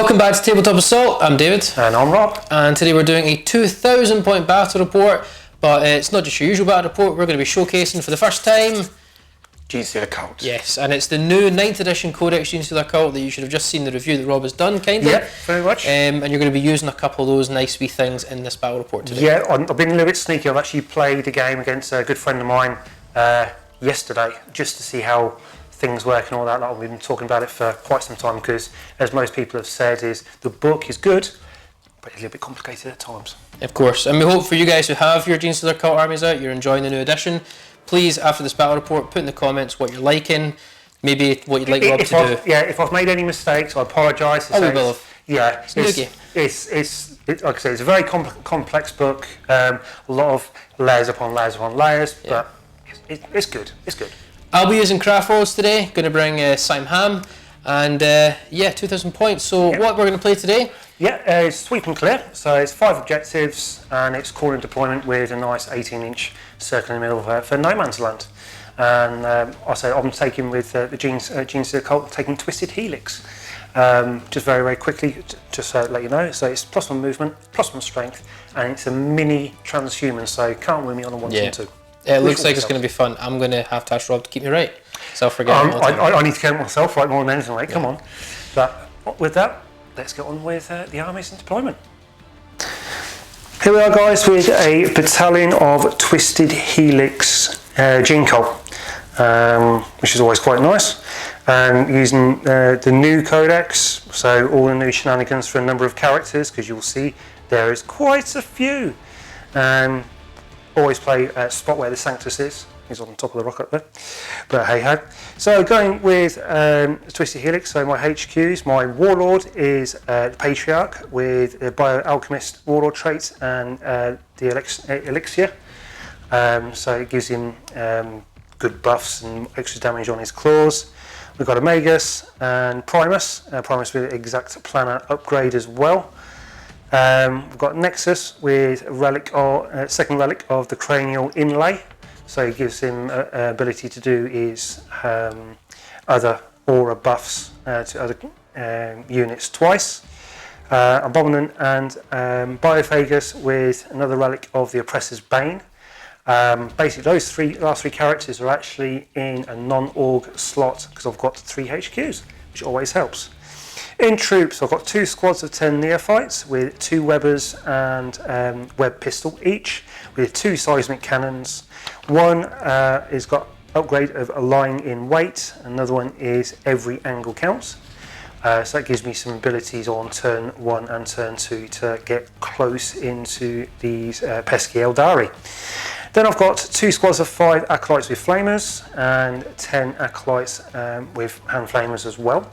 Welcome back to Tabletop Assault. I'm David. And I'm Rob. And today we're doing a 2,000 point battle report, but it's not just your usual battle report. We're going to be showcasing for the first time Genestealer Cult. Yes, and it's the new 9th edition Codex Genestealer Cult that you should have just seen the review that Rob has done, kind of. Yeah, very much. And you're going to be using a couple of those nice wee things in this battle report today. Yeah, I've been a little bit sneaky. I've actually played a game against a good friend of mine yesterday, just to see how things work and all that. Like, we've been talking about it for quite some time because, as most people have said, is the book is good, but it's a little bit complicated at times. Of course, and we hope for you guys who have your Genestealer Cult armies out, you're enjoying the new edition. Please, after this battle report, put in the comments what you're liking, maybe what you'd like Rob to do. Yeah, if I've made any mistakes, I apologise. Oh, we will have. Yeah, it's like I say, it's a very complex book, a lot of layers upon layers upon layers, but it's good. It's good. I'll be using Craftworlds today, going to bring Siam-Hann, and 2,000 points. So what we're going to play today? Yeah, it's sweep and clear. So it's 5 objectives, and it's core and deployment with a nice 18-inch circle in the middle for no man's land. And I'm taking with the Genestealer Cult, taking Twisted Helix. Just very, very quickly, just to let you know. So it's +1 movement, +1 strength, and it's a mini transhuman. So can't win me on a 1 and 2. It looks like it's going to be fun. I'm going to have to ask Rob to keep me right. So I'll forget. I need to count myself right more than anything, mate. Come on. But with that, let's get on with the Armies and Deployment. Here we are, guys, with a battalion of Twisted Helix Gene Cult, which is always quite nice. And using the new codex, so all the new shenanigans for a number of characters, because you'll see there is quite a few. Always play spot where the Sanctus is. He's on top of the rock up there. But hey ho. So going with Twisted Helix, so my HQs, my Warlord is the Patriarch with the Bioalchemist Warlord traits and the Elixir. So it gives him good buffs and extra damage on his claws. We've got Omegas and Primus. Primus with Exact Planner upgrade as well. We've got Nexus with a second relic of the cranial inlay, so it gives him ability to do his other aura buffs to other units twice. Abominant and Biophagus with another relic of the Oppressor's Bane. Basically, those last three characters are actually in a non-org slot because I've got 3 HQs, which always helps. In troops, I've got 2 squads of 10 Neophytes with 2 Webbers and Web pistol each, with 2 Seismic Cannons. One has got upgrade of a line in weight, another one is every angle counts. So that gives me some abilities on turn 1 and turn 2 to get close into these pesky Eldari. Then I've got 2 squads of 5 Acolytes with Flamers and 10 Acolytes with Hand Flamers as well.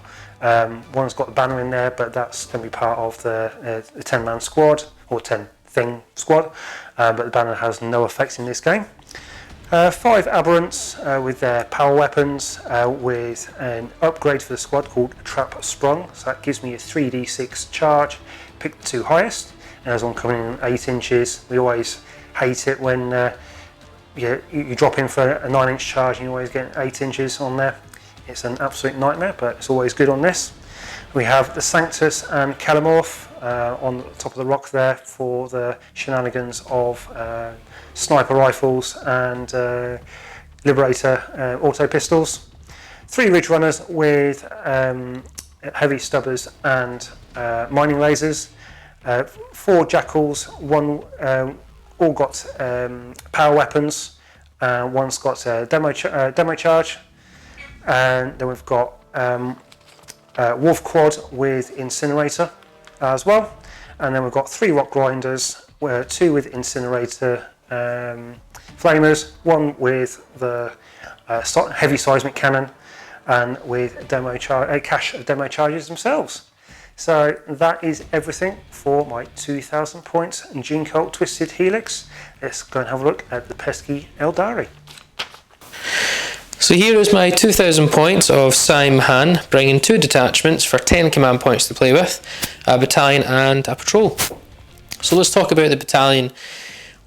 One's got the banner in there, but that's going to be part of the 10-man squad, or 10-thing squad, but the banner has no effect in this game. 5 Aberrants with their power weapons, with an upgrade for the squad called Trap Sprung, so that gives me a 3d6 charge, pick the 2 highest, and there's one coming in 8 inches. We always hate it when you drop in for a 9-inch charge and you always get 8 inches on there. It's an absolute nightmare, but it's always good on this. We have the Sanctus and Calamorph on the top of the rock there for the shenanigans of sniper rifles and Liberator auto pistols. 3 Ridge Runners with heavy stubbers and mining lasers. 4 Jackals, one all got power weapons. One's got a demo charge. And then we've got Wolf Quad with Incinerator as well. And then we've got 3 Rock Grinders, 2 with Incinerator Flamers, 1 with the heavy Seismic Cannon, and with cache of demo charges themselves. So that is everything for my 2,000 points Gene Cult Twisted Helix. Let's go and have a look at the pesky Eldari. So here is my 2,000 points of Siam-Hann, bringing 2 detachments for 10 command points to play with, a battalion and a patrol. So let's talk about the battalion.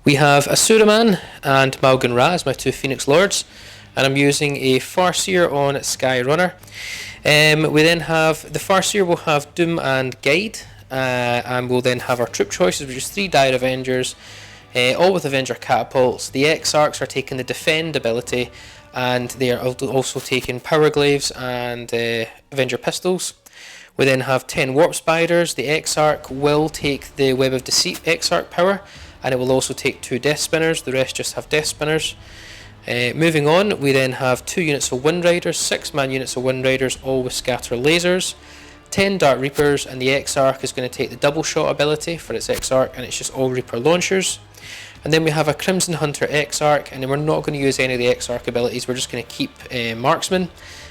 We have Asuraman and Malgan Ra as my 2 Phoenix Lords, and I'm using a Farseer on Skyrunner. We then have the Farseer will have Doom and Guide, and we'll then have our troop choices, which is 3 Dire Avengers, all with Avenger catapults. The Exarchs are taking the Defend ability, and they are also taking Power Glaives and Avenger pistols. We then have 10 Warp Spiders. The Exarch will take the Web of Deceit Exarch power, and it will also take 2 Death Spinners. The rest just have Death Spinners. Moving on, we then have 2 units of Wind Riders, 6-man units of Wind Riders, all with Scatter Lasers, 10 Dark Reapers, and the Exarch is going to take the Double Shot ability for its Exarch, and it's just all Reaper launchers. And then we have a Crimson Hunter Exarch, and then we're not going to use any of the Exarch abilities, we're just going to keep Marksman,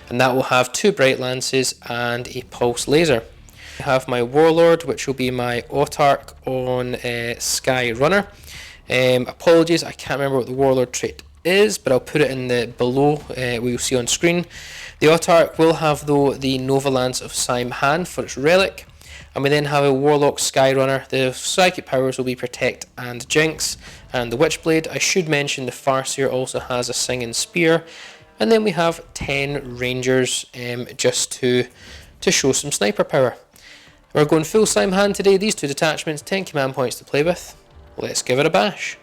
and that will have 2 Bright Lances and a Pulse Laser. I have my Warlord, which will be my Autarch on Sky Runner. Apologies, I can't remember what the Warlord trait is, but I'll put it in the below, we will see on screen. The Autarch will have though the Nova Lance of Siam-Hann for its relic, and we then have a Warlock Skyrunner. The psychic powers will be Protect and Jinx, and the Witchblade. I should mention the Farseer also has a Singing Spear, and then we have 10 Rangers just to show some sniper power. We're going full Siam-Hann today, these 2 detachments, 10 command points to play with. Let's give it a bash.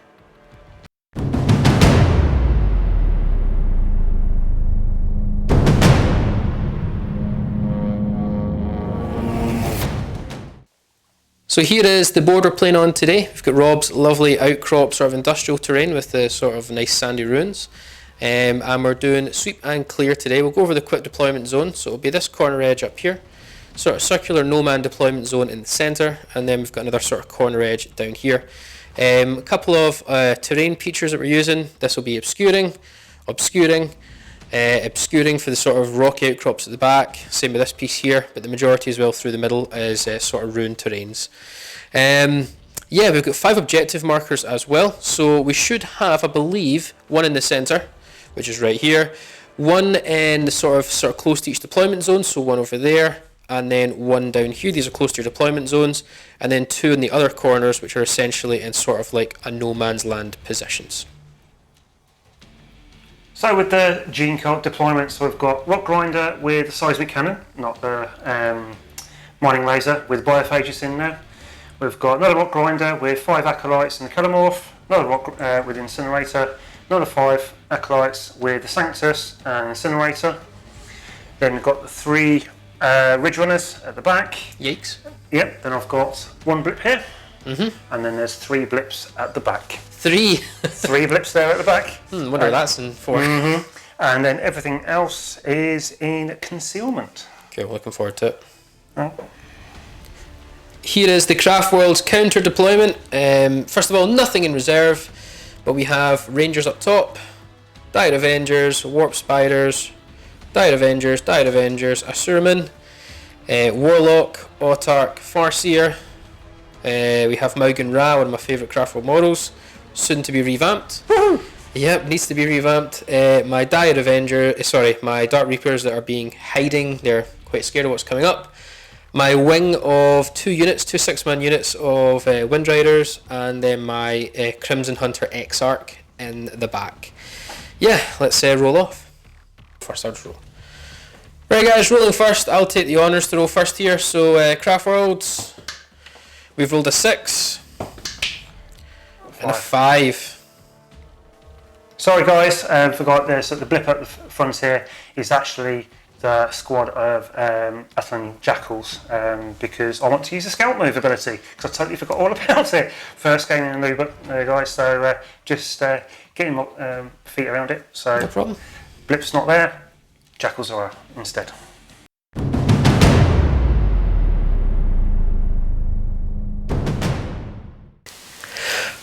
So here is the board we're playing on today. We've got Rob's lovely outcrop sort of industrial terrain with the sort of nice sandy ruins. And we're doing sweep and clear today. We'll go over the quick deployment zone. So it'll be this corner edge up here. Sort of circular no-man deployment zone in the centre. And then we've got another sort of corner edge down here. A couple of terrain features that we're using. This will be obscuring for the sort of rocky outcrops at the back, same with this piece here, but the majority as well through the middle is sort of ruined terrains. Yeah, we've got 5 objective markers as well, so we should have, I believe, 1 in the centre, which is right here, 1 in the sort of close to each deployment zone, so 1 over there, and then 1 down here. These are close to your deployment zones, and then 2 in the other corners, which are essentially in sort of like a no man's land positions. So with the Gene Cult deployments, we've got Rock Grinder with Seismic Cannon, not the mining laser, with Biophagus in there. We've got another Rock Grinder with 5 Acolytes and the Kellamorph, another Rock with Incinerator, another 5 Acolytes with the Sanctus and Incinerator. Then we've got the 3 Ridge Runners at the back. Yikes. Yep, then I've got 1 blip here, and then there's 3 blips at the back. 3? 3 blips there at the back. Wonder what that's in for. And then everything else is in concealment. Okay, we're looking forward to it. Oh. Here is the Craftworlds counter deployment. First of all, nothing in reserve, but we have Rangers up top, Dire Avengers, Warp Spiders, Dire Avengers, Asuraman, Warlock, Autarch, Farseer. We have Maugan Ra, one of my favourite Craftworld models, soon to be revamped. Woohoo! Yep, needs to be revamped. My Dire Avenger, my Dark Reapers that are being hiding, they're quite scared of what's coming up. My wing of 2 units, 2 6-man units of Wind Riders, and then my Crimson Hunter Exarch in the back. Yeah, let's roll off. First, I'll just roll. Right guys, rolling first. I'll take the honours to roll first here. So Craftworlds, we've rolled a 6 and a 5. Sorry guys, forgot this. The blip at the front here is actually the squad of Athlon Jackals, because I want to use the scout move ability, because I totally forgot all about it. First game in the new book, guys, so just getting my feet around it. So no problem. Blip's not there, Jackals are instead.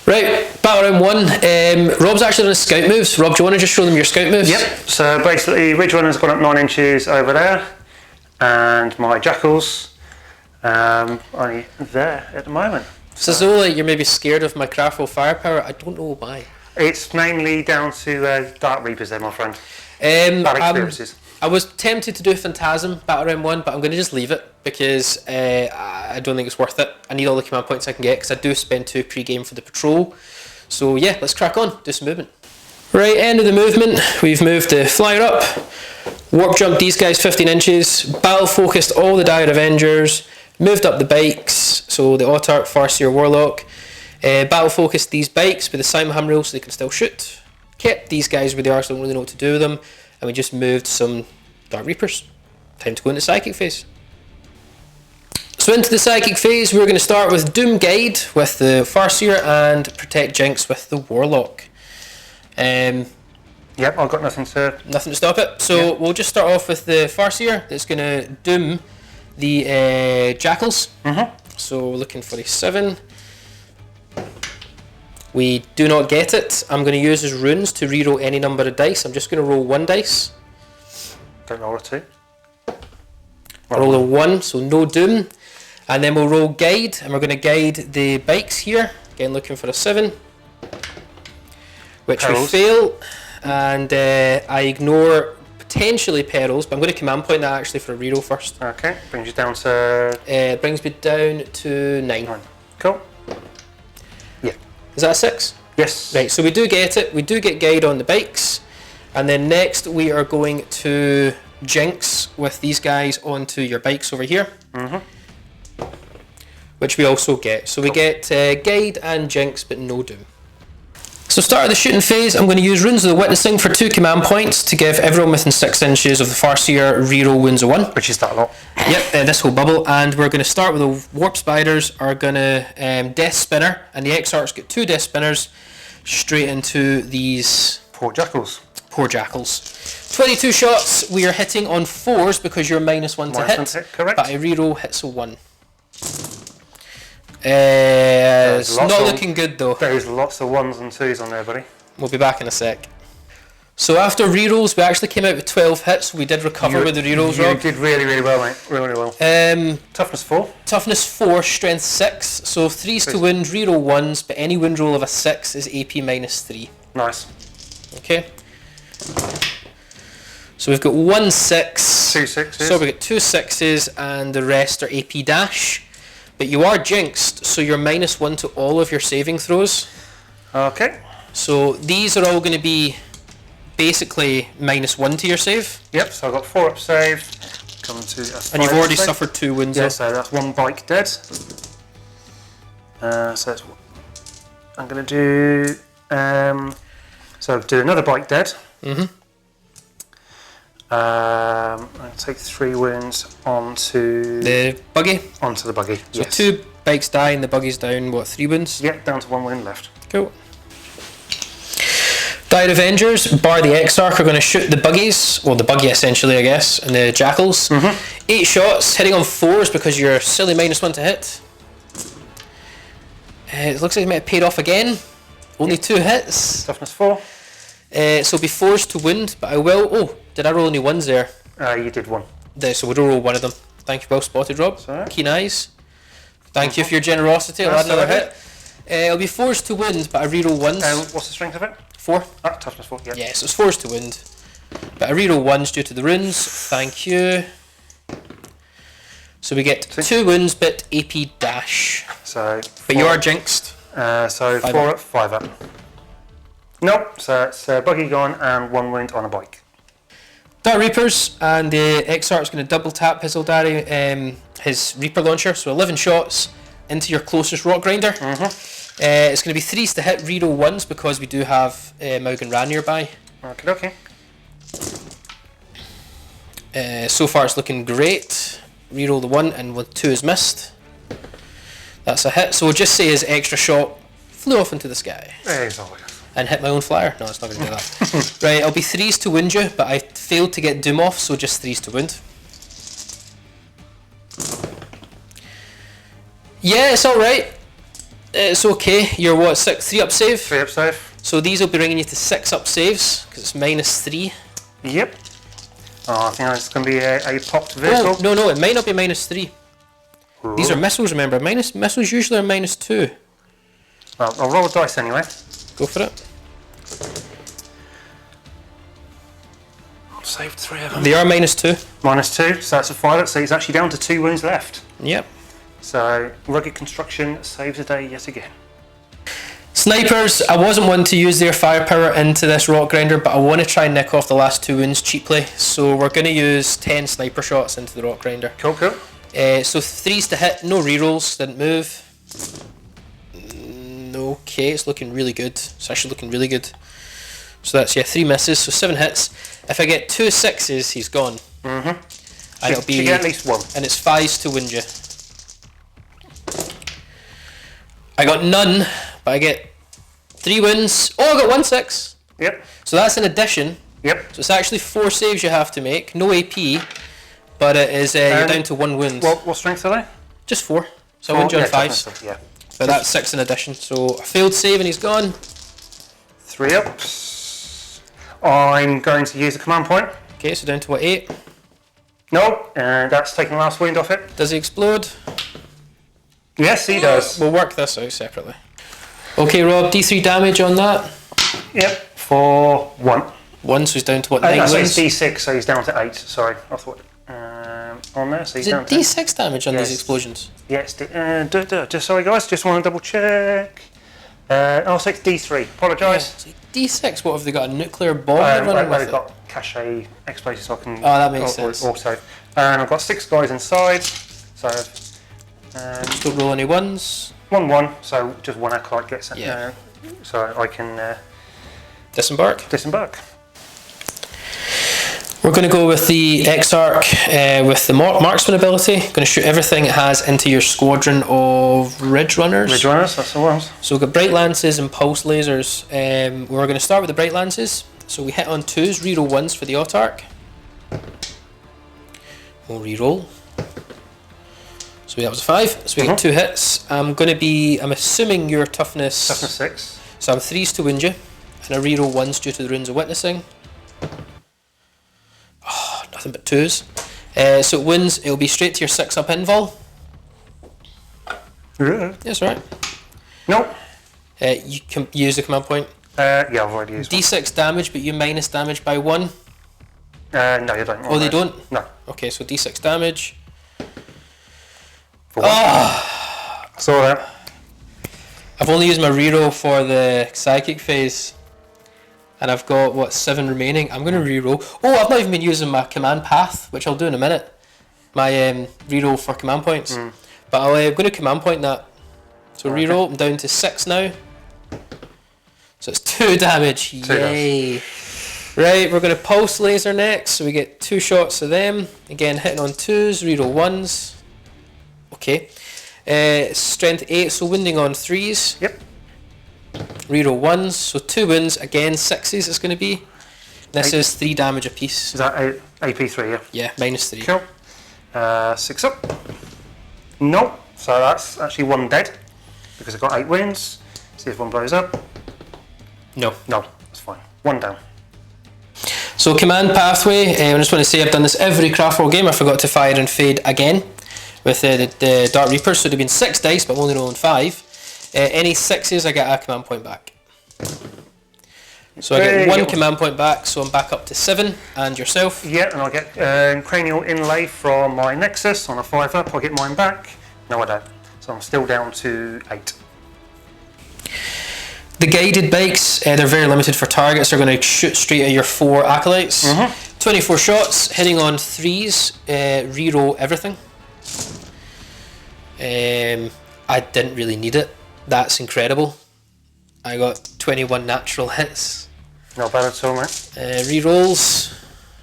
Right, battle round 1. Rob's actually done scout moves. Rob, do you want to just show them your scout moves? Yep, so basically Ridge Runner's gone up 9 inches over there, and my Jackals only there at the moment. So Zola, you're maybe scared of my Craftworld firepower. I don't know why. It's mainly down to Dark Reapers there, my friend. Bad experiences. I was tempted to do Phantasm battle round 1, but I'm going to just leave it because I don't think it's worth it. I need all the command points I can get because I do spend 2 pre-game for the patrol. So yeah, let's crack on, do some movement. Right, end of the movement. We've moved the flyer up, warp jumped these guys 15 inches, battle focused all the Dire Avengers, moved up the bikes, so the Autarch, Farseer, Warlock, battle focused these bikes with the Siam-Hann rules so they can still shoot, kept these guys where they are so they don't really know what to do with them, and we just moved some Dark Reapers. Time to go into Psychic phase. So into the Psychic phase, we're going to start with Doom Guide with the Farseer and Protect Jinx with the Warlock. Yep, I've got nothing to stop it. So we'll just start off with the Farseer that's going to doom the Jackals. So we're looking for a 7. We do not get it. I'm going to use his runes to reroll any number of dice. I'm just going to roll 1 dice. Don't roll a 2. Roll a 1, so no doom. And then we'll roll guide, and we're going to guide the bikes here. Again, looking for a 7. Which we fail. And I ignore potentially perils, but I'm going to command point that actually for a reroll first. Okay, brings you down to... brings me down to 9. Cool. Yeah. Is that a 6? Yes. Right, so we do get it. We do get guide on the bikes. And then next we are going to Jinx with these guys onto your bikes over here. Which we also get. So we get guide and Jinx, but no doom. So start of the shooting phase, I'm going to use Runes of the Witnessing for 2 command points to give everyone within 6 inches of the Farseer reroll wounds of 1. Which is that a lot. Yep, this whole bubble, and we're going to start with the Warp Spiders are going to Death Spinner, and the Exarchs get 2 Death Spinners straight into these... Poor Jackals. Poor Jackals. 22 shots, we are hitting on 4s because you're -1 to hit, correct. But a reroll hits a 1. It's not looking good though. There's lots of 1s and 2s on there, buddy. We'll be back in a sec. So after rerolls, we actually came out with 12 hits. We did recover with the rerolls, Rob. You did really, really well, mate. Really, really well. Toughness 4. Toughness 4, Strength 6. So 3s to wound, reroll 1s, but any wound roll of a 6 is AP -3. Nice. Okay. So we've got 1 6. 2 6s. So we've got 2 6s, and the rest are AP dash. But you are jinxed, so you're -1 to all of your saving throws. Okay. So these are all going to be basically -1 to your save. Yep, so I've got 4 up save. Coming to and you've already suffered 2 wounds. Yeah, so that's 1 bike dead. So that's, I'm going to do... so do another bike dead. I'll take 3 wounds onto the buggy. Onto the buggy. So yes. 2 bikes die and the buggy's down. What, 3 wounds? Yeah, down to 1 wound left. Cool. Dire Avengers, bar the Exarch, are going to shoot the buggies, well the buggy essentially I guess, and the Jackals. 8 shots, hitting on 4s because you're silly -1 to hit. It looks like it might have paid off again. Only 2 hits. Toughness 4. So it'll be 4s to wound, but I will... Oh, did I roll any 1s there? You did 1. So we'll roll 1 of them. Thank you, well spotted, Rob. Sorry. Keen eyes. Thank you for your generosity. I'll add another hit. It'll be 4s to wound, but I reroll 1s. What's the strength of it? 4. Toughness 4, yeah. Yeah, so it's 4s to wound. But I reroll 1s due to the runes. Thank you. So we get 2 wounds, but AP dash. So. But you are jinxed. So 4 up, 5 up. Nope, so it's buggy gone and 1 wound on a bike. Dark Reapers, and the Exarch's going to double tap his Eldari, his Reaper launcher, so 11 shots into your closest rock grinder. It's going to be 3s to hit, reroll 1s because we do have Maugan Ran nearby. Okay. So far it's looking great. Reroll the 1 and 2 is missed. That's a hit, so we'll just say his extra shot flew off into the sky. And hit my own flyer. No, it's not going to do that. Right, it'll be 3s to wound you, but I failed to get Doom off, so just 3s to wound. Yeah, it's alright. It's okay. You're what, 3 up save? 3 up save. So these will be bringing you to 6 up saves, because it's -3. Yep. Oh, I think it's going to be a popped vehicle. Oh, no, it might not be -3. Ooh. These are missiles, remember. Missiles usually are -2. Well, I'll roll a dice anyway. Go for it. I've saved 3 of them. They are -2. -2, so that's a 5 up, so he's actually down to 2 wounds left. Yep. So, rugged construction saves a day yet again. Snipers, I wasn't one to use their firepower into this rock grinder, but I want to try and nick off the last 2 wounds cheaply. So we're going to use 10 sniper shots into the rock grinder. Cool. So 3s to hit, no rerolls, didn't move. Okay, it's looking really good. It's actually looking really good. So that's 3 misses, so 7 hits. If I get 2 6s, he's gone. And it'll be, you get at least 1. And it's 5s to wound you. I got none, but I get 3 wounds. Oh, I got 1 6. Yep. So that's an addition. Yep. So it's actually 4 saves you have to make. No AP, but it is you're down to 1 wound. What strength are they? Just 4. So I wound you on 5s. Yeah. But that's 6 in addition. So a failed save and he's gone. 3 ups. I'm going to use a command point. Okay, so down to what, 8? No, and that's taking the last wound off it. Does he explode? Yes, he does. We'll work this out separately. Okay, Rob, D3 damage on that. Yep, for 1. 1, so he's down to what, 9 so wounds? it's D6, so he's down to 8. Sorry, I thought on there. So he's Is down it to D6 damage on these explosions? Yes. Just sorry, guys. Just want to double check. So it's D3. Apologise. Yeah, so D6. What have they got? A nuclear bomb running with I've it? got cache explosives, so I can. Oh, that makes sense. Also, and I've got 6 guys inside. So. Just don't roll any 1s. 1-1. So just 1 acolyte gets it. Yeah. So I can Disembark. disembark. We're going to go with the Exarch with the marksman ability. Going to shoot everything it has into your squadron of Ridge Runners. Ridge Runners, that's the ones. So we've got Bright Lances and Pulse Lasers. We're going to start with the Bright Lances. So we hit on 2s, reroll 1s for the Autarch. We'll reroll. So that was a 5. So we get 2 hits. I'm assuming your toughness. Toughness 6. So I'm 3s to wound you, and I reroll 1s due to the runes of witnessing. Oh, nothing but 2s. So it wins. It'll be straight to your 6-up invul. Yeah. That's right. Nope. You can use the command point. Yeah, I've already used D6 damage, but you minus damage by 1. No, you don't. Oh, they don't? No. Okay, so D6 damage. Saw that. I've only used my reroll for the psychic phase, and I've got 7 remaining. I'm going to reroll. Oh, I've not even been using my command path, which I'll do in a minute. My reroll for command points, but I'm going to command point that. So reroll. I'm down to 6 now. So it's 2 damage. Yay! Right, we're going to pulse laser next. So we get 2 shots of them. Again, hitting on 2s. Reroll 1s. Okay. Strength 8, so wounding on 3s. Yep. Reroll 1s, so 2 wounds, again 6s it's going to be. This is 3 damage apiece. Is that AP3, yeah? Yeah, minus 3. Cool. 6 up. Nope. So that's actually 1 dead, because I've got 8 wounds. See if 1 blows up. No. No, that's fine. 1 down. So command pathway, I just want to say I've done this every Craftworld game. I forgot to fire and fade again with the Dark Reapers, so there have been 6 dice, but I'm only rolling 5. Any 6s, I get a command point back. So I get 1 command point back, so I'm back up to 7, and yourself? Yeah, and I get cranial inlay from my Nexus on a 5 up, I get mine back. No, I don't. So I'm still down to 8. The guided bikes, they're very limited for targets. They're going to shoot straight at your 4 acolytes. 24 shots, hitting on 3s, reroll everything. I didn't really need it. That's incredible. I got 21 natural hits. Not bad at all, mate. Rerolls,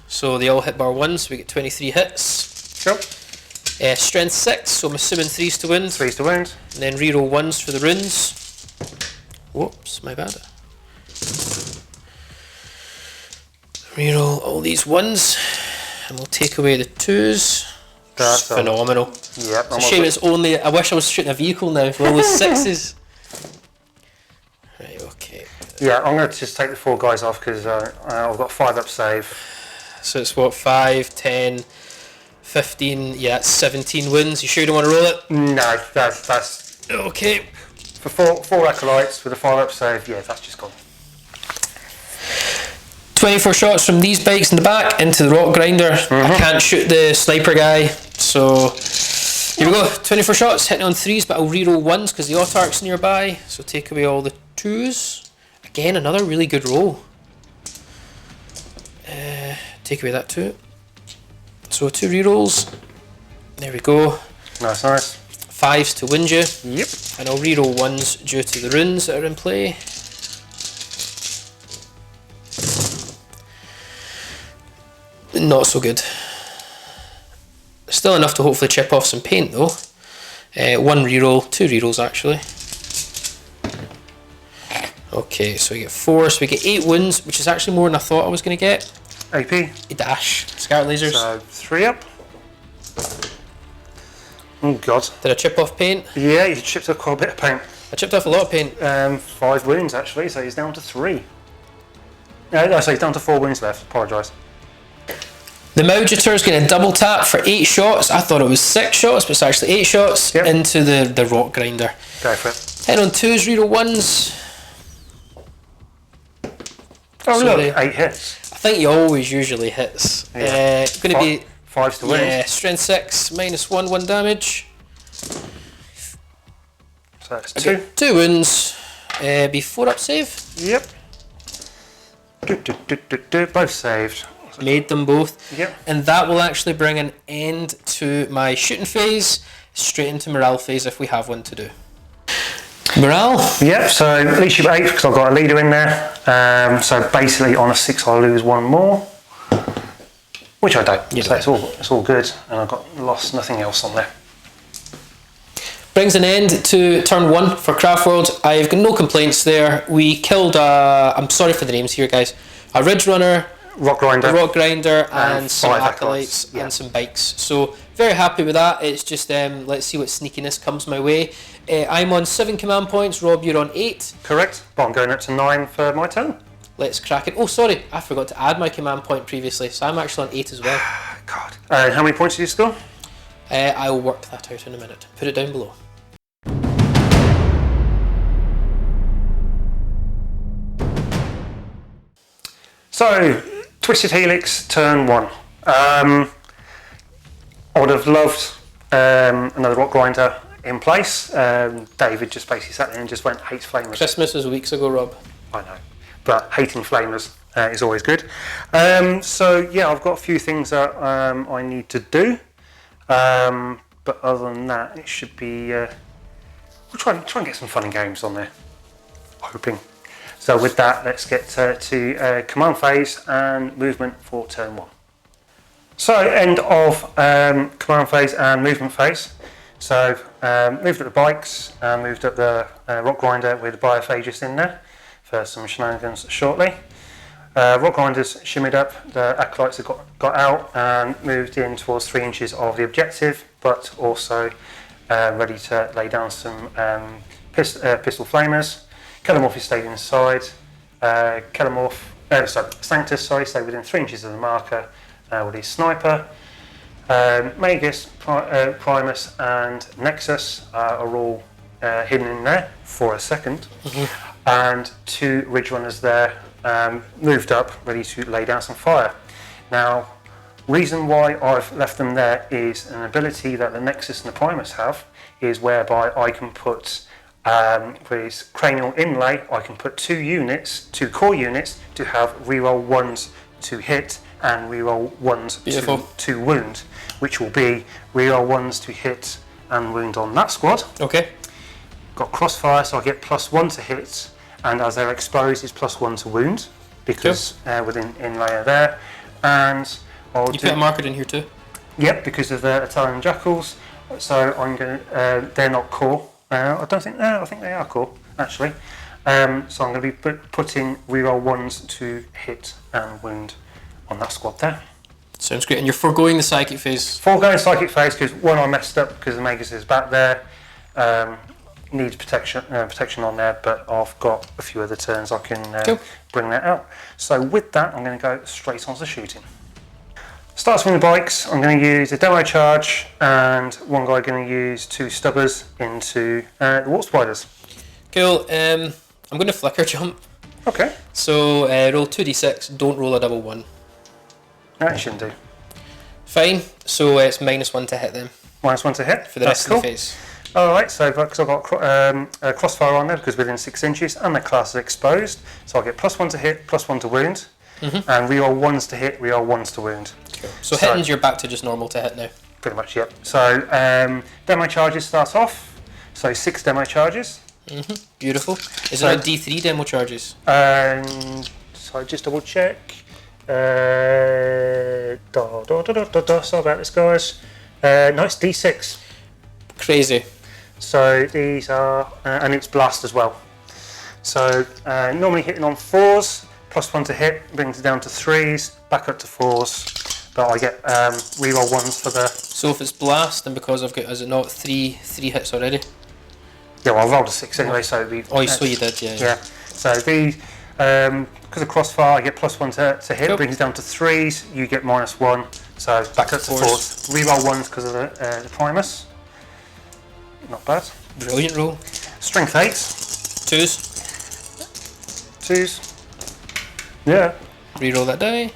so they all hit bar 1, so we get 23 hits. Sure. Strength 6, so I'm assuming 3s to wound. 3s to wound. And then reroll 1s for the runes. Whoops, my bad. Reroll all these 1s, and we'll take away the 2s. That's phenomenal. Yep. It's a shame it's only. I wish I was shooting a vehicle now for all the 6s. Right, okay. Yeah, I'm going to just take the 4 guys off because I've got 5 up save. So it's what, 5, 10, 15, yeah, that's 17 wins. You sure you don't want to roll it? No, that's okay. For 4 acolytes with a 5 up save, yeah, that's just gone. 24 shots from these bikes in the back into the rock grinder. I can't shoot the sniper guy, so here we go. 24 shots, hitting on 3s, but I'll reroll 1s because the Autarch's nearby. So take away all the 2s. Again, another really good roll. Take away that 2. So 2 rerolls. There we go. Nice, nice. 5s to wound you. Yep. And I'll reroll 1s due to the runes that are in play. Not so good. Still enough to hopefully chip off some paint though. 1 reroll, 2 rerolls actually. Okay, so we get 4, so we get 8 wounds, which is actually more than I thought I was going to get. AP. A dash. Scout lasers. So 3 up. Oh god. Did I chip off paint? Yeah, you chipped off quite a bit of paint. I chipped off a lot of paint. 5 wounds actually, so he's down to 3. No, so he's down to 4 wounds left. Apologise. The Mauditor is going to double tap for 8 shots. I thought it was 6 shots, but it's actually 8 shots into the rock grinder. Go for it. Head on 2s, reroll 1s. Oh look, 8 hits. I think he always usually hits. Yeah. Going to be 5s to win. Yeah, strength 6, -1, 1 damage. So that's 2. 2 wounds. Be 4 up save. Yep. Both saved. Made them both. Yep. And that will actually bring an end to my shooting phase, straight into morale phase if we have one to do. Morale? Yep, so at least you've 8 because I've got a leader in there. So basically on a 6 I lose 1 more, which I don't. So it's all good, and I've got lost nothing else on there. Brings an end to turn 1 for Craftworlds. I've got no complaints there. We killed I'm sorry for the names here guys, a Ridge Runner, Rock Grinder, and some 5 acolytes and some bikes. So very happy with that. It's just let's see what sneakiness comes my way. I'm on 7 command points. Rob, you're on 8. Correct, but I'm going up to 9 for my turn. Let's crack it. Oh, sorry, I forgot to add my command point previously, so I'm actually on 8 as well. God. How many points do you score? I will work that out in a minute. Put it down below. So, Twisted Helix, turn 1. I would have loved another Rock Grinder in place. David just basically sat there and just went, hates flamers. Christmas was weeks ago, Rob. I know, but hating flamers is always good. So yeah, I've got a few things that I need to do. But other than that, it should be... we'll try and get some fun and games on there. Hoping. So with that, let's get to command phase and movement for turn 1. So end of command phase and movement phase. So moved up the bikes and moved up the Rock Grinder with the Biophagus in there for some shenanigans shortly. Rock Grinders shimmied up, the Acolytes have got out and moved in towards 3 inches of the objective, but also ready to lay down some pistol flamers. Kelemorph stayed inside. Sanctus, stayed within 3 inches of the marker with his sniper. Magus, Primus, and Nexus are all hidden in there for a second, and 2 Ridge Runners there moved up, ready to lay down some fire. Now, reason why I've left them there is an ability that the Nexus and the Primus have, is whereby I can put with his cranial inlay, I can put 2 core units to have reroll 1s to hit and reroll 1s to wound, which will be reroll 1s to hit and wound on that squad. Okay. Got crossfire, so I get +1 to hit, and as they're exposed, it's +1 to wound because within inlayer there. And I'll put a marker in here too. Yep, because of the Italian Jackals. So I'm going to. They're not core. I think they are core actually. So I'm going to be putting reroll 1s to hit and wound on that squad there. Sounds great. And you're foregoing the psychic phase? Foregoing psychic phase because one, I messed up because the Magus is back there. Needs protection on there, but I've got a few other turns I can bring that out. So with that, I'm going to go straight on to shooting. Starting from the bikes, I'm going to use a demo charge, and one guy going to use 2 stubbers into the Warp Spiders. Cool. I'm going to flicker jump. Okay. So roll 2d6, don't roll a double 1. No, you shouldn't do. Fine. So it's -1 to hit them. -1 to hit? For the rest of the phase. Alright, so because I've got a crossfire on there because within 6 inches and the class is exposed, so I get +1 to hit, +1 to wound, and reroll 1s to hit, reroll 1s to wound. Cool. So hitting's you're back to just normal to hit now. Pretty much, yep. So demo charges start off, so 6 demo charges. Beautiful. Is there a D3 demo charges? So just double check. Sorry about this, guys. No, it's D6. Crazy. So these are, and it's blast as well. So normally hitting on 4s, +1 to hit, brings it down to 3s, back up to 4s. But I get reroll 1s for the. So if it's blast, then because I've got, is it not three hits already? Yeah, well, I rolled a 6 anyway, so we. Oh, so you did, yeah. Yeah. So these, because of crossfire, I get +1 to hit, brings it down to 3s. You get -1, so back up to 4s. Reroll 1s because of the Primus. Not bad. Brilliant roll. Strength 8. 2s. 2s. Yeah. Reroll that die.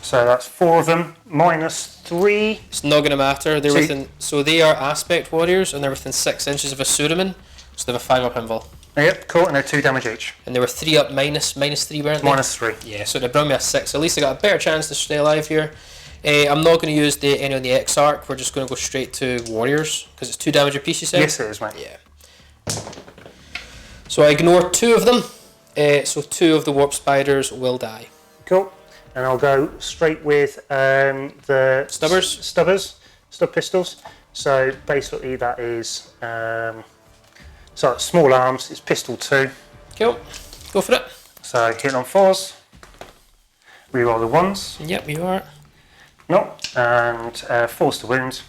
So that's 4 of them, -3. It's not going to matter. They're within. So they are aspect warriors, and they're within 6 inches of a Suraman. So they have a 5-up invul. Yep, cool, and they're 2 damage each. And they were 3-up -3, weren't they? -3. Yeah, so they brought me a 6. At least I got a better chance to stay alive here. I'm not going to use any on the Exarch. We're just going to go straight to warriors because it's 2 damage a piece. You said. Yes, it is, mate. Yeah. So I ignore 2 of them. So 2 of the warp spiders will die. Cool. And I'll go straight with the stub pistols. So basically that is small arms. It's pistol 2. Cool. Go for it. So hitting on 4s. Reroll the 1s. Yep, you are. No, and 4s to wound.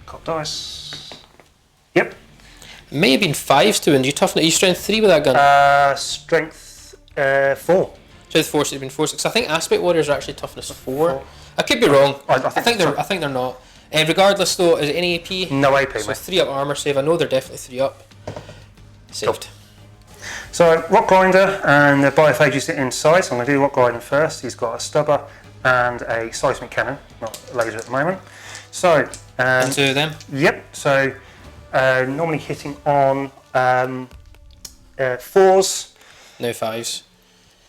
Cop dice. Yep. It may have been 5s to wound. You toughen it. You strength 3 with that gun. Strength 4. Strength 4 should have been 4, 6. I think aspect warriors are actually toughness 4. I could be wrong. I think they're not. Regardless though, is it any AP? No AP, so mate. 3-up armor save. I know they're definitely 3-up. Saved. So Rock Grinder and the Biophages inside. So I'm going to do Rock Grinder first. He's got a stubber and a Seismic Cannon, not laser at the moment. So into them. Yep. So normally hitting on 4s. No 5s.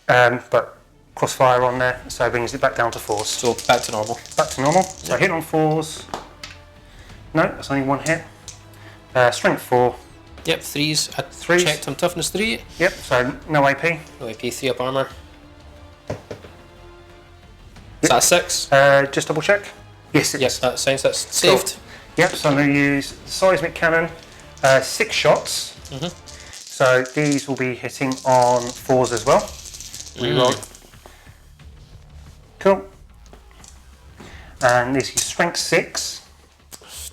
But crossfire on there, so it brings it back down to 4s. So back to normal. Back to normal. So hit on 4s. No, that's only 1 hit. Strength 4. Yep, 3s. I 3s. checked on toughness 3. Yep, so no AP. No AP, 3-up armor. Is that 6? Just double check. Yes, it is. Yep, that sounds that's saved. Cool. Yep, so I'm going to use Seismic Cannon, 6 shots. So these will be hitting on 4s as well. Reroll. Cool. And this is strength 6.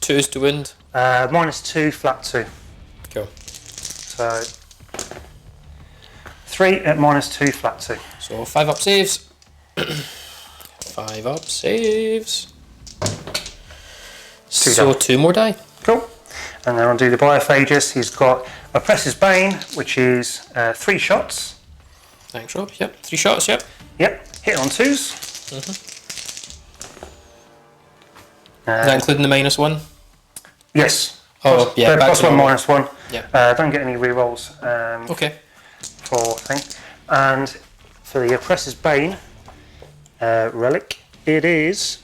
2s to wound. -2, flat 2. Cool. So 3 at -2, flat 2. So 5-up saves. 5-up saves. So 2 more die. Cool. And then I'll do the Biophagus. He's got Oppressor's Bane, which is 3 shots. Thanks, Rob. Yep, 3 shots, yep. Yep, hit on 2s. Is that including the -1? Yes. Oh, yeah. Back +1, -1. Yeah. Don't get any rerolls. Okay. For thing. And for the Oppressor's Bane relic, it is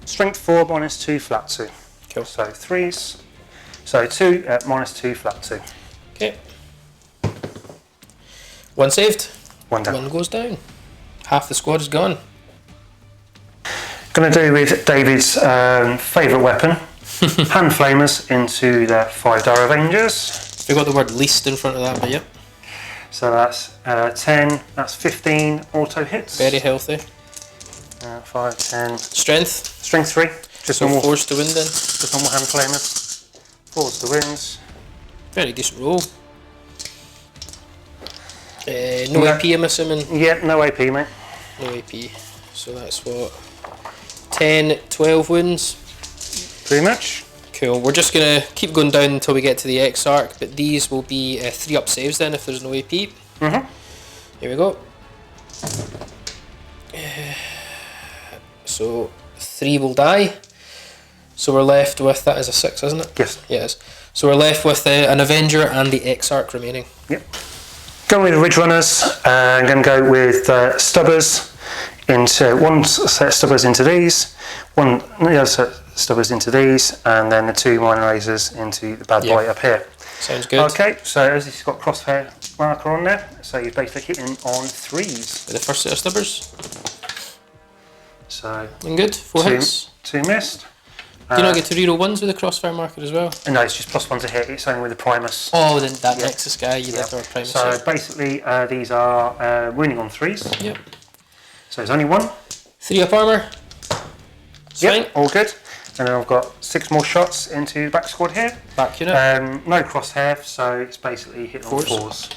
strength 4, -2, flat 2. Cool. So 3s. So 2 at -2, flat 2. Okay. 1 saved. 1 down. 1 goes down. Half the squad is gone. Going to do with David's favourite weapon, hand flamers into the 5-star Avengers. We got the word least in front of that, but yep. So that's 10, that's 15 auto hits. Very healthy. 5, 10. Strength. Strength 3. Just So normal. 4s to win then. Just normal hand flamers. 4s to wins. Very decent roll. No AP, I'm assuming. Yeah, no AP, mate. No AP. So that's what? 10, 12 wounds. Pretty much. Cool. We're just going to keep going down until we get to the Exarch, but these will be 3-up saves then if there's no AP. Here we go. So 3 will die. So we're left with, that is a 6, isn't it? Yes. Yes. So we're left with an Avenger and the Exarch remaining. Yep. Going with Ridge Runners, I'm going to go with Stubbers into one set of Stubbers into these, the other set of Stubbers into these, and then the 2 Minor Lasers into the bad boy up here. Sounds good. Okay, so as this has got crosshair marker on there, so you're basically hitting on 3s. With the first set of Stubbers. So Looking good. 4 hits. 2 missed. Do you not get to reroll 1s with the crossfire marker as well? No, it's just +1 to hit. It's only with the Primus. Oh, then that Nexus guy, you left our Primus. So basically, these are wounding on 3s. Yep. So there's only 1. 3 up armour. Yep, all good. And then I've got 6 more shots into the back squad here. Back unit. No crosshair, so it's basically hitting on 4s.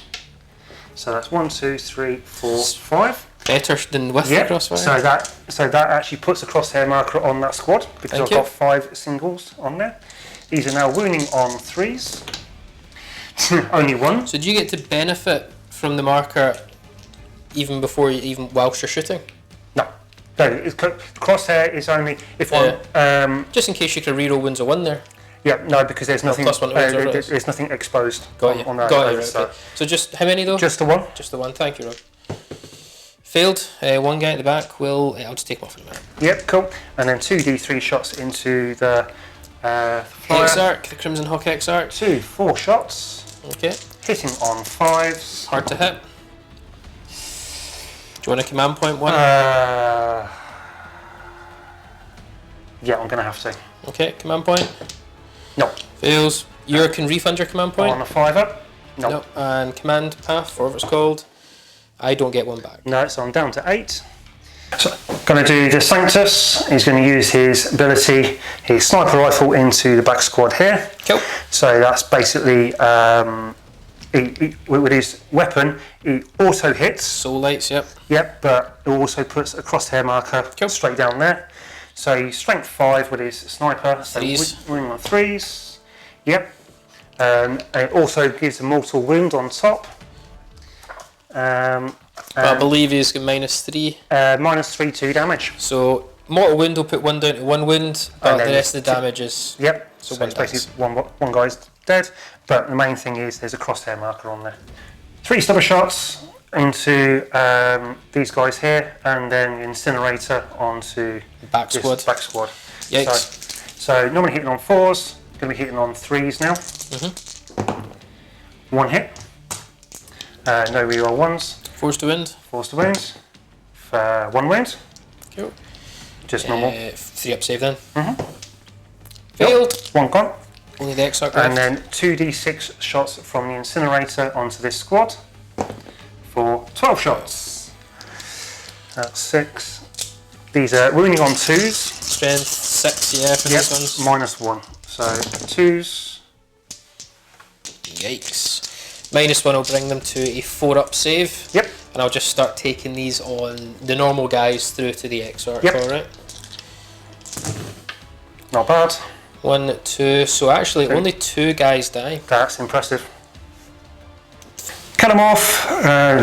So that's 1, 2, 3, 4, 5. Better than with the crossfire. So that actually puts a crosshair marker on that squad because I've got 5 singles on there. These are now wounding on 3s. Only 1. So do you get to benefit from the marker even whilst you're shooting? No, crosshair is only if just in case you can reroll wounds of 1 there. Yeah, no, because there's nothing. +1 there's nothing exposed on that. Got you. Right, okay. So just how many though? Just the 1. Just the 1. Thank you, Rob. Failed. 1 guy at the back will. I'll just take him off in a minute. Yep, cool. And then 2d3 shots into the Exarch, the Crimson Hawk Exarch. 4 shots. Okay. Hitting on 5s. Hard to hit. Do you want a command point 1? Yeah, I'm gonna have to. Okay, command point. No. Fails. You can refund your command point. On a 5-up. No. Nope. And command path, or whatever it's called. I don't get 1 back. No, so I'm down to 8. So I'm going to do the Sanctus. He's going to use his ability, his sniper rifle into the back squad here. Cool. So that's basically, with his weapon, he auto hits. Soul lights, yep. Yep, but it also puts a crosshair marker straight down there. So he's strength 5 with his sniper. 3s. So wounding on 3s. Yep. And it also gives a mortal wound on top. I believe he's got -3. -3, 2 damage. So mortal wound will put 1 down to 1 wound, but the rest of the damage is. Yep. So it's basically one guy's dead. But the main thing is there's a crosshair marker on there. 3 stubber shots into these guys here, and then incinerator onto back squad. Back squad. Yikes. So normally hitting on 4s. Going to be hitting on 3s now. 1 hit. No reroll 1s. 4s to wound. 4s to wound. 1 wound. Cool. Just normal. 3 up save then. Failed. 1 gone. Only the Exarch left. And then 2d6 shots from the incinerator onto this squad for 12 shots. That's 6. These are wounding on 2s. Strength 6, yeah, for these ones. -1. So 2s. Yikes. -1 will bring them to a 4-up save. Yep. And I'll just start taking these on the normal guys through to the Exarch, alright? Not bad. 1, 2, so actually only 2 guys die. That's impressive. Cut him off.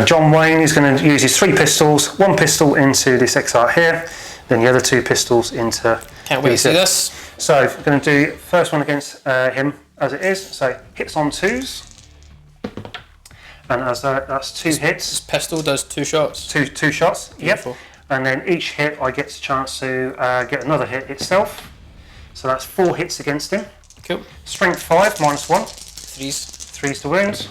John Wayne is going to use his 3 pistols. 1 pistol into this Exarch here, then the other 2 pistols into. Can't wait to see this. So I'm going to do first one against him as it is. So hits on 2s. And as that's 2 hits. This pistol does 2 shots. Two shots. Beautiful. Yep. And then each hit I get a chance to get another hit itself. So that's 4 hits against him. Cool. Strength 5 -1. 3s. 3s to wounds.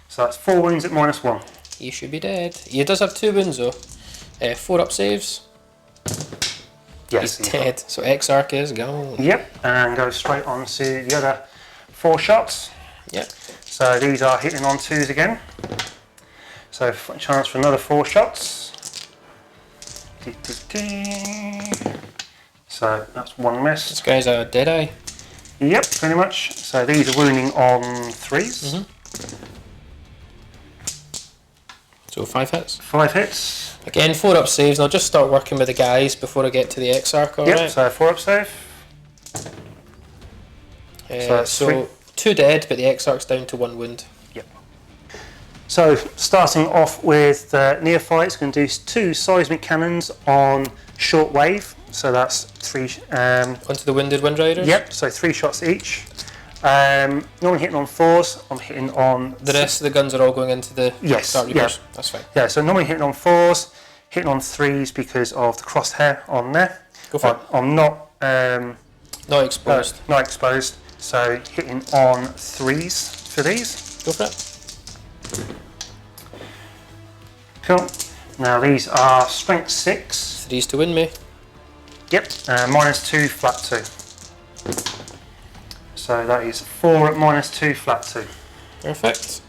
So that's 4 wounds at -1. He should be dead. He does have 2 wounds though. 4-up saves. Yes. He's dead. So Exarch is gone. Yep. And go straight on to the other 4 shots. Yep. So these are hitting on 2s again. So chance for another 4 shots. So that's 1 miss. This guy's a deadeye. Yep, pretty much. So these are wounding on 3s. So 5 hits. 5 hits. Again, 4-up saves, and I'll just start working with the guys before I get to the Exarch, alright? Yep, so 4-up save. So 2 dead, but the Exarch's down to 1 wound. Yep. So starting off with Neophytes, going to do 2 seismic cannons on short wave. so that's 3. Onto the Winded Wind Riders? Yep, so 3 shots each. Normally hitting on 4s, I'm hitting on... The rest of the guns are all going into the Dark Reapers? Yeah. That's fine. Yeah, so normally hitting on 4s, hitting on 3s because of the crosshair on there. Go for it. I'm not... not exposed. Not exposed, so hitting on 3s for these. Go for it. Cool. Now these are strength 6. 3s to win me. Yep, -2, flat 2. So that is 4 at -2, flat 2. Perfect.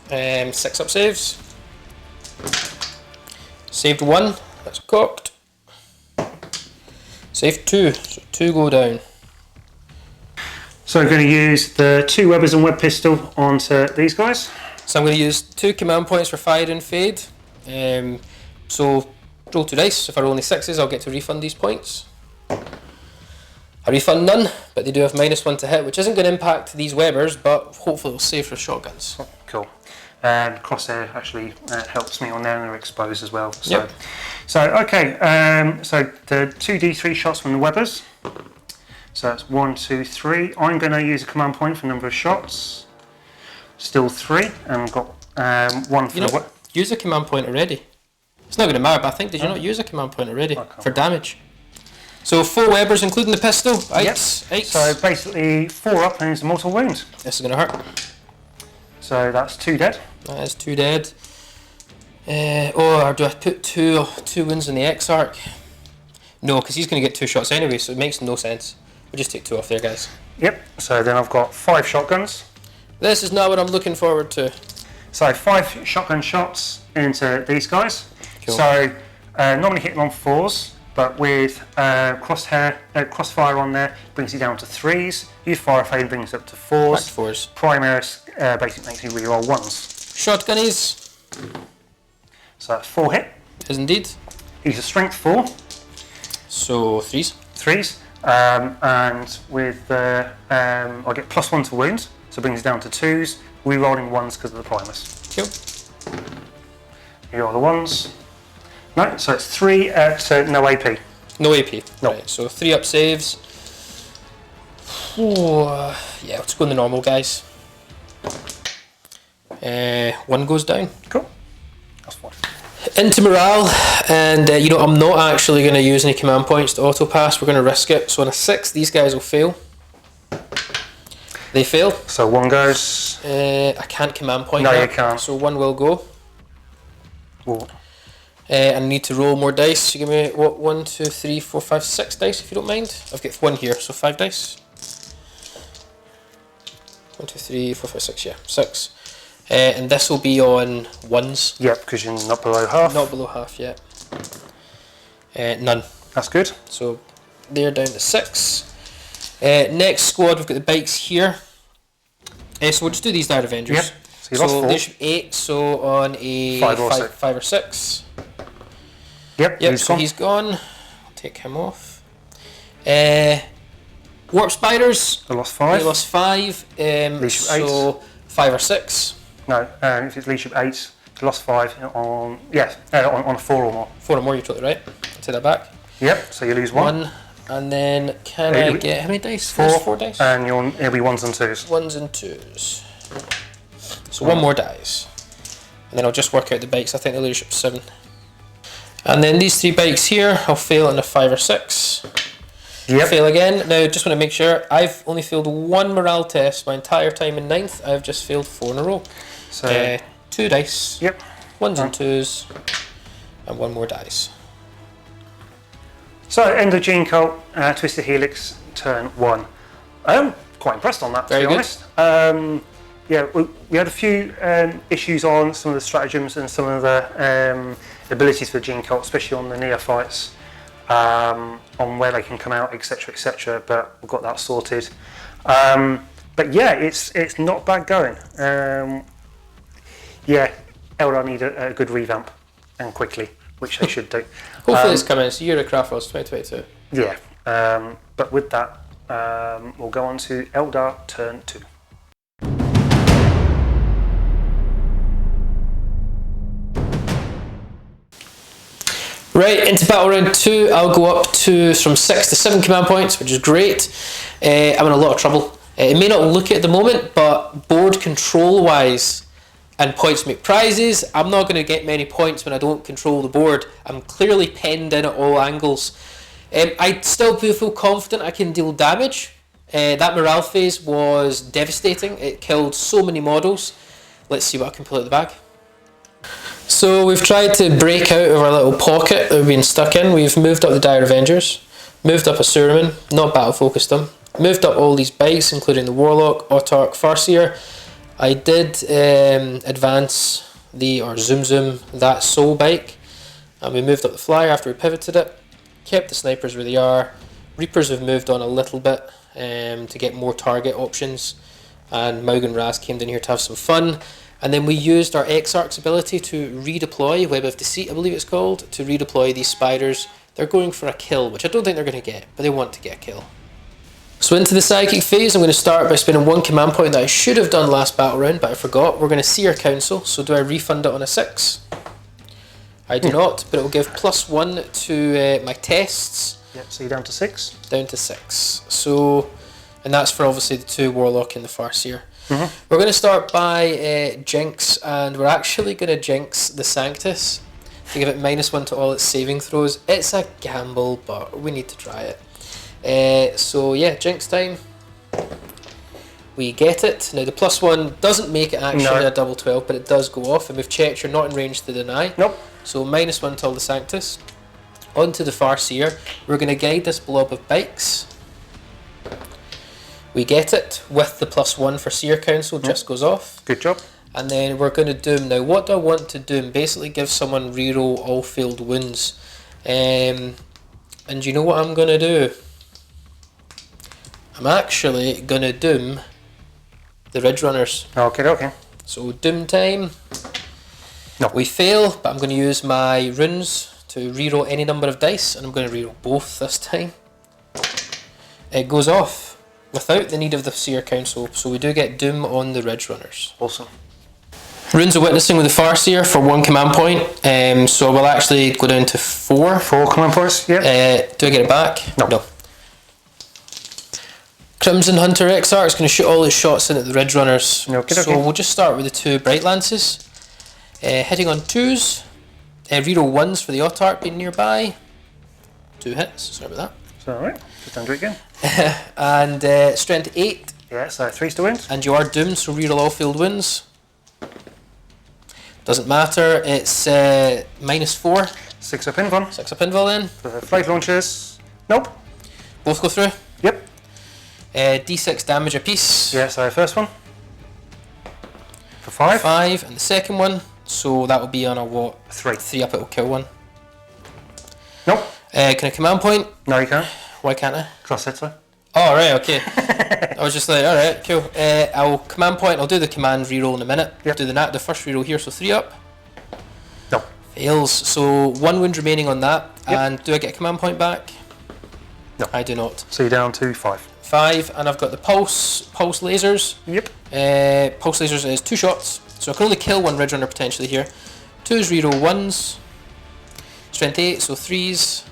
6 up saves. Saved 1, that's cocked. Saved 2, so 2 go down. So I'm going to use the 2 Webbers and Web Pistol onto these guys. So I'm going to use 2 command points for Fire and Fade. So roll 2 dice. If I roll only 6s, I'll get to refund these points. I refund none, but they do have -1 to hit, which isn't going to impact these Webbers, but hopefully it'll save for shotguns. Cool. And crosshair actually helps me on there, and they're exposed as well. So, yep. So okay, so the 2d3 shots from the Webbers. So that's 1, 2, 3. I'm going to use a command point for number of shots. Still 3, and I've got 1 for the... Use a command point already. It's not going to matter, but I think, did you not use a command point already for damage? So 4 Webbers, including the pistol. Eights. Yep. So basically 4 up and it's a mortal wound. This is going to hurt. So that's 2 dead. That is 2 dead. Or do I put two wounds in the X-Arc? No, because he's going to get 2 shots anyway, so it makes no sense. We'll just take 2 off there, guys. Yep. So then I've got 5 shotguns. This is not what I'm looking forward to. So 5 shotgun shots into these guys. Cool. So normally hitting on 4s, but with crossfire on there brings you down to 3s. Use Fire Fade brings it up to 4s. Back to 4s. Primaris basically makes you reroll 1s. Shotgunnies. So that's 4 hit. Is indeed. He's a strength 4. So 3s. 3s. And with I get +1 to wounds, so it brings it down to 2s. Rerolling 1s because of the Primus. Cool. Reroll the 1s. No, so it's 3 at no AP. No AP. No. Right, so 3 up saves. Oh, yeah, let's go in the normal, guys. 1 goes down. Cool. That's fine. Into morale, and I'm not actually going to use any command points to auto pass. We're going to risk it. So on a 6, these guys will fail. They fail. So 1 goes. I can't command point. No, that, you can't. So 1 will go. Whoa. I need to roll more dice. So give me 1, 2, 3, 4, 5, 6 dice if you don't mind. I've got 1 here, so 5 dice. 1, 2, 3, 4, 5, 6. Yeah, 6. And this will be on 1s. Yep, because you're not below half. Not below half yet. None. That's good. So they're down to 6. Next squad, we've got the bikes here. So we'll just do these Dire Avengers. Yep. So you lost 4. They should 8. So on a 5 or 6. Yep. So he's gone. I'll take him off. Warp Spiders. I lost 5. They lost 5. Leadership 8. So 5 or 6. No, if it's leadership 8, they lost 5 on on a 4 or more. 4 or more, you're totally right. I'll take that back. Yep. So you lose 1. And then can I get how many dice? 4. 4 dice. And it'll be 1s and 2s. 1s and 2s. So 1 more dice. And then I'll just work out the bikes. I think the leadership's 7. And then these 3 bikes here, I'll fail on a 5 or 6. Yep. Fail again. Now, just want to make sure, I've only failed 1 morale test my entire time in 9th. I've just failed 4 in a row. So 2 dice. Yep. 1s and 2s. And 1 more dice. So, end of Gene Cult, Twisted Helix, turn 1. I'm quite impressed on that, to be honest. We had a few issues on some of the stratagems and some of the abilities for Gene Cult, especially on the Neophytes, on where they can come out, etc., etc. But we've got that sorted. But yeah, it's not bad going. Eldar need a good revamp, and quickly, which they should do. Hopefully it's coming. It's Year of Craftworlds 2022. Yeah, but with that, we'll go on to Eldar turn 2. Right, into battle round 2, I'll go up to from 6 to 7 command points, which is great. I'm in a lot of trouble. It may not look it at the moment, but board control wise and points make prizes, I'm not going to get many points when I don't control the board. I'm clearly penned in at all angles. I still do feel confident I can deal damage. That morale phase was devastating. It killed so many models. Let's see what I can pull out the bag. So we've tried to break out of our little pocket that we've been stuck in. We've moved up the Dire Avengers, moved up a Suruman, not battle focused them, moved up all these bikes including the Warlock, Autarch, Farseer. I did advance zoom that Soul bike, and we moved up the Flyer after we pivoted it, kept the Snipers where they are. Reapers have moved on a little bit to get more target options, and Maug and Raz came down here to have some fun. And then we used our Exarch's ability to redeploy, Web of Deceit I believe it's called, to redeploy these spiders. They're going for a kill, which I don't think they're going to get, but they want to get a kill. So into the psychic phase, I'm going to start by spending 1 command point that I should have done last battle round, but I forgot. We're going to see our council, so do I refund it on a 6? I do not, but it will give +1 to my tests. Yep, so you're down to 6? Down to 6. So, and that's for obviously the 2 Warlock and the Farseer. We're going to start by Jinx, and we're actually going to Jinx the Sanctus to give it -1 to all its saving throws. It's a gamble, but we need to try it. So yeah, Jinx time. We get it. Now the +1 doesn't make it actually a double 12, but it does go off, and we've checked you're not in range to deny. Nope. So -1 to all the Sanctus. On to the Farseer. We're going to guide this blob of bikes. We get it with the +1 for Seer Council, just goes off. Good job. And then we're going to doom. Now what do I want to doom? Basically give someone reroll all failed wounds. And you know what I'm going to do? I'm actually going to doom the Ridge Runners. Okay. So doom time. No. We fail, but I'm going to use my runes to reroll any number of dice, and I'm going to reroll both this time. It goes off without the need of the Seer Council, so we do get doom on the Ridge Runners. Awesome. Runes of Witnessing with the Farseer for 1 command point, so we'll actually go down to 4. 4 command points, yeah. Do I get it back? No. Crimson Hunter Exarch is going to shoot all his shots in at the Ridge Runners. Okay. So we'll just start with the 2 Bright Lances. Hitting on 2s. Reroll 1s for the Autarch being nearby. 2 hits, sorry about that. It's alright, just undo it again. And strength 8. Yeah, so 3's to win. And you are doomed, so reroll all failed wounds. Doesn't matter, it's -4. 6 up invuln. 6 up invul then. For the flight launchers. Nope. Both go through. Yep. D6 damage apiece. Yeah, so first one. For 5. 5, and the second one. So that will be on a what? 3. 3 up, it will kill 1. Nope. Can I command point? No, you can't. Why can't I? Because I said so. Oh, right, okay. I was just like, alright, cool. I'll command point, I'll do the command reroll in a minute. Yep. Do the first reroll here, so 3 up. No. Fails, so 1 wound remaining on that. Yep. And do I get a command point back? No. I do not. So you're down to 5. 5, and I've got the pulse lasers. Yep. Pulse lasers is 2 shots, so I can only kill 1 Ridge Runner potentially here. 2s reroll 1s. Strength 8, so 3s.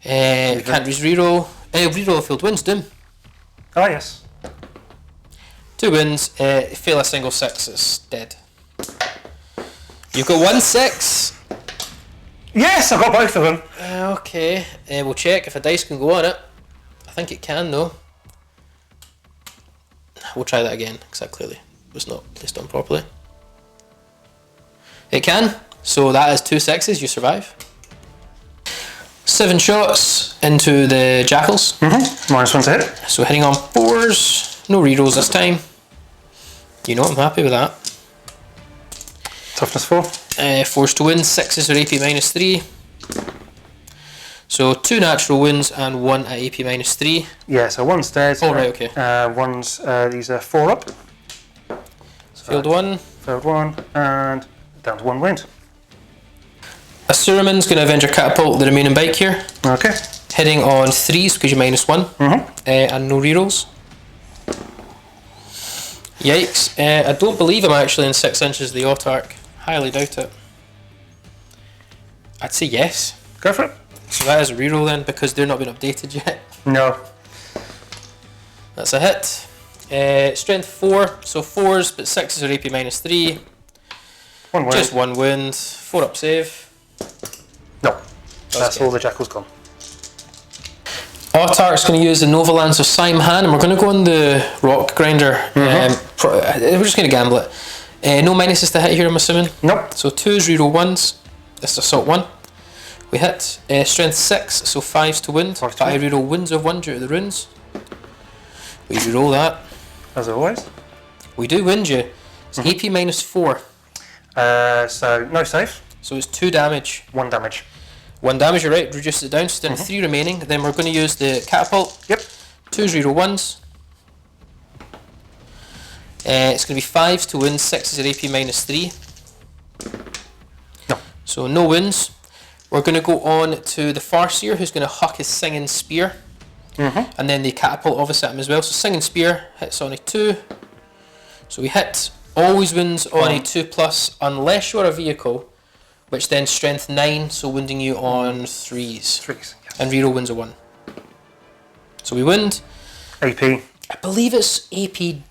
Can't use reroll. Reroll failed wins, doom. Ah, yes. 2 wins, fail a single 6, it's dead. You've got 1 6. Yes, I got both of them. Okay, we'll check if a dice can go on it. I think it can though. We'll try that again, because that clearly was not placed on properly. It can, so that is 2 6s, you survive. 7 shots into the Jackals. -1 to hit. So hitting on 4s, no rerolls this time. You know I'm happy with that. Toughness 4. 4s to win, 6s are AP -3. So 2 natural wounds and 1 at AP -3. Yeah, so 1's dead. Oh right, okay. These are 4 up. Failed 1. Failed 1, and down to 1 wound. A Suruman's going to Avenger Catapult the remaining bike here. Okay. Hitting on 3s because you're -1. And no rerolls. Yikes. I don't believe I'm actually in 6 inches of the Autarch. Highly doubt it. I'd say yes. Go for it. So that is a reroll then, because they're not been updated yet. No. That's a hit. Strength 4, so 4s, but 6s are AP -3. 1 wound. Just 1 wound. 4 up save. No. That's all the Jackal's gone. Autark's going to use the Nova Lance of Siam-Hann, and we're going to go on the Rock Grinder. We're just going to gamble it. No minuses to hit here, I'm assuming? Nope. So 2s, reroll 1s. This is Assault 1. We hit. Strength 6, so 5s to wound. But I reroll wounds of 1 due to the runes. We reroll that. As always. We do wound you. It's AP -4. So no save. So it's 2 damage. 1 damage. 1 damage, you're right, reduces it down, so then 3 remaining. Then we're going to use the catapult. Yep. 2s, reroll 1s. It's going to be 5s to win, 6s at AP -3. No. So no wins. We're going to go on to the Farseer, who's going to huck his Singing Spear. And then the catapult obviously at him as well. So Singing Spear hits on a 2. So we hit, always wins on a 2+, unless you're a vehicle, which then strength 9, so wounding you on 3s. 3s, yeah. And reroll wins a 1. So we wound. AP. I believe it's AP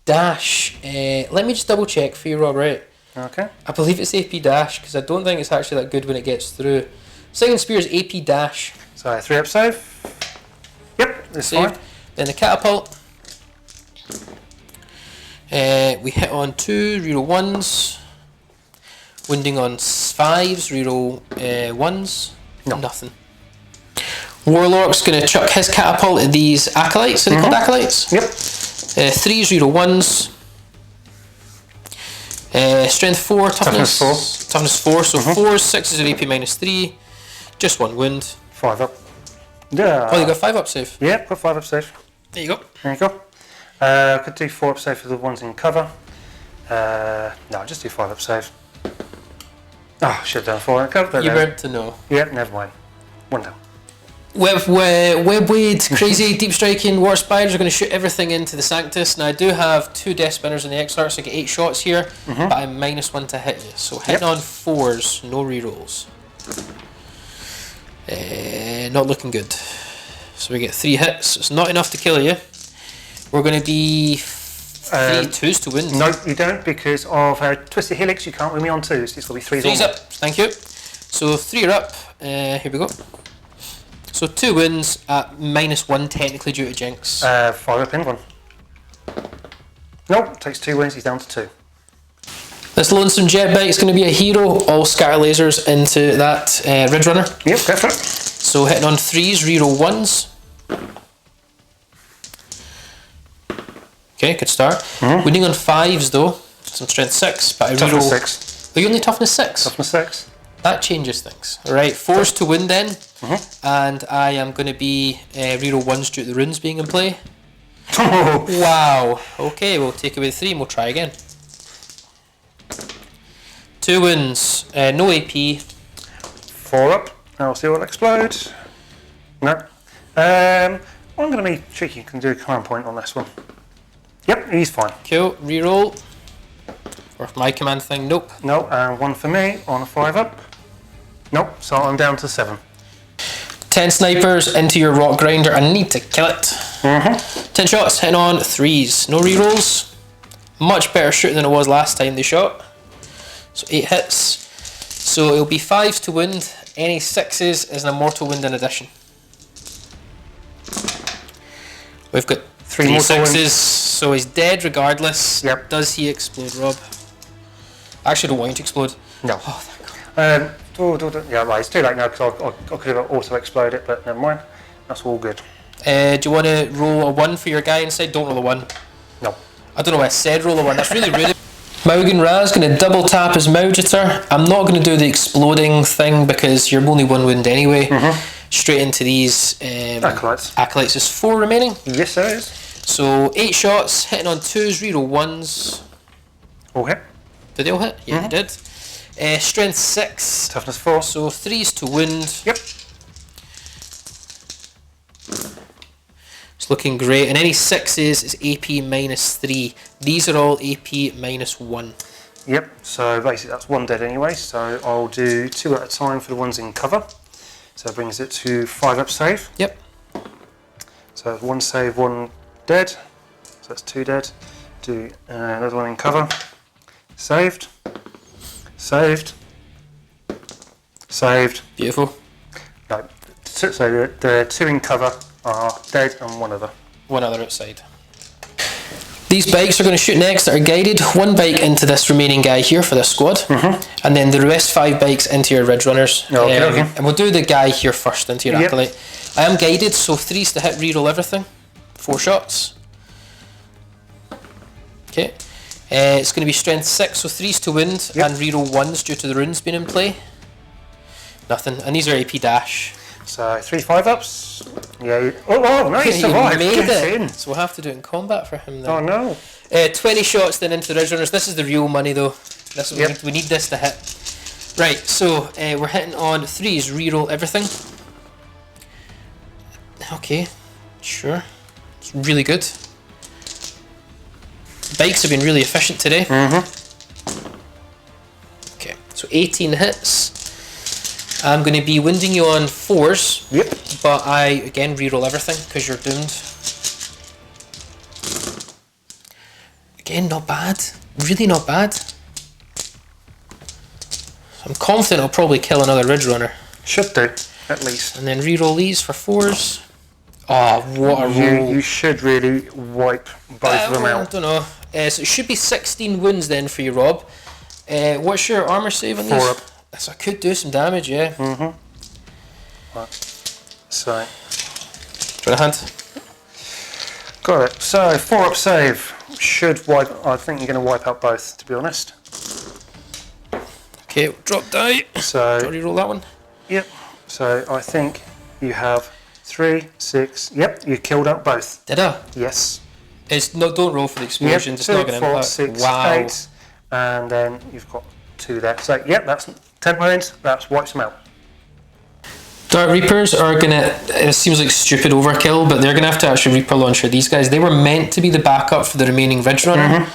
dash. Let me just double check for you, Rob, right? Okay. I believe it's AP dash, because I don't think it's actually that good when it gets through. Singing Spear is AP dash. So 3 up save. Yep, this fine. Then the catapult. We hit on 2, reroll 1s. Wounding on 5s, reroll 1s. No. Nothing. Warlock's going to chuck his catapult at these acolytes. Are they called acolytes? Yep. 3s, reroll 1s. Strength 4, toughness 4. Toughness 4, so 4s, 6s are AP -3. Just 1 wound. 5 up. Yeah. Oh, you got 5 up save. Yep, got 5 up save. There you go. There you go. Could do 4 up save for the ones in cover. No, just do 5 up save. Oh, should have done 4 in cover. But You weren't to know. Yep, never mind. 1 down. Web-Wade, crazy, deep striking, war spiders are going to shoot everything into the Sanctus. Now I do have 2 Death Spinners in the X-Arts, so I get 8 shots here, but I'm -1 to hit you. So hitting on 4s, no rerolls. Not looking good. So we get 3 hits. It's not enough to kill you. We're going to be 3 2s to win. No, you don't, because of Twisted Helix. You can't win me on 2s. It's going to be 3s. 3's up. Thank you. So 3 are up. Here we go. So 2 wins at -1 technically due to Jinx. 5 up in 1. Nope, takes 2 wins. He's down to 2. This lonesome jetbike is going to be a hero. All scatter lasers into that Ridge Runner. Yep, go for it. So hitting on 3s, reroll 1s. Okay, good start. Winning on 5s though. Some strength 6, but I Toughness reroll. 6. Oh, you only toughness 6. Toughness 6. That changes things. Right, 4s to win then. And I am going to be reroll 1s due to the runes being in play. Wow. Okay, we'll take away 3 and we'll try again. 2 wins, no AP. 4 up. I'll see what will explode. No. I'm going to be cheeky. You can do a command point on this one. Yep, he's fine. Cool, reroll. Or my command thing, nope. No, and 1 for me on a 5 up. Nope, so I'm down to 7. 10 snipers into your rock grinder. I need to kill it. 10 shots, hitting on 3s. No rerolls. Much better shooting than it was last time they shot. So 8 hits. So it'll be 5s to wound. Any 6s is an immortal wound in addition. We've got 3 6s, so he's dead regardless. Yep. Does he explode, Rob? I actually don't want you to explode. No. Oh, thank God. Yeah, right, it's too late now because I could have also exploded it, but never mind. That's all good. Do you want to roll a 1 for your guy inside? Don't roll a 1. No. I don't know why I said roll a 1. That's really rude. Maugan Raz going to double tap his Maugator. I'm not going to do the exploding thing because you're only 1 wound anyway. Straight into these Acolytes. Acolytes. There's 4 remaining. Yes, there is. So 8 shots, hitting on 2s, reroll 1s. All hit. Did they all hit? Yeah, they did. Strength 6. Toughness 4. So 3s to wound. Yep. It's looking great. And any 6s is AP -3. These are all AP -1. Yep, so basically that's 1 dead anyway, so I'll do 2 at a time for the ones in cover. So that brings it to 5 up save. Yep. So that's 1 save, 1 dead. So that's 2 dead. Do another one in cover. Saved. Saved. Saved. Beautiful. No, so the 2 in cover are dead and 1 other. 1 other outside. These bikes are going to shoot next that are guided. 1 bike into this remaining guy here for this squad, and then the rest 5 bikes into your Ridge Runners. Okay. And we'll do the guy here first into your Acolyte. I am guided, so 3s to hit, reroll everything. 4 shots. Okay. It's going to be strength 6, so 3s to wound and reroll 1s due to the runes being in play. Nothing. And these are AP dash. So 3 5-ups. Yeah. Oh, no, he survived. He made Get it. in. So we'll have to do it in combat for him then. Oh no. 20 shots then into the Ridge Runners. This is the real money though. This is we need this to hit. Right, so we're hitting on 3s, reroll everything. Okay, sure. It's really good. Bikes have been really efficient today. Okay, so 18 hits. I'm going to be wounding you on 4s. Yep. But I, again, reroll everything because you're doomed. Again, not bad. Really not bad. I'm confident I'll probably kill another Ridge Runner. Should do, at least. And then reroll these for 4s. Oh, what a roll. You should really wipe both of them well, out. I don't know. So it should be 16 wounds then for you, Rob. What's your armour save on 4 these? up. So I could do some damage, yeah. Right. So, Do you want a hand? got it. So 4 up save should wipe. I think you're going to wipe out both, to be honest. Okay, drop die. So, Do you want to reroll that one? yep. So I think you have 3, 6. Yep, you killed out both. Did I? Yes. It's no. Don't roll for the explosion. Yep, It's 2, not going to 4, impact. 6, Wow. 8, and then you've got 2 there. So yep, that's 10 wounds. That wipes them out. Dark Reapers are gonna. It seems like stupid overkill, but they're gonna have to actually Reaper launcher these guys. They were meant to be the backup for the remaining Ridge Runner,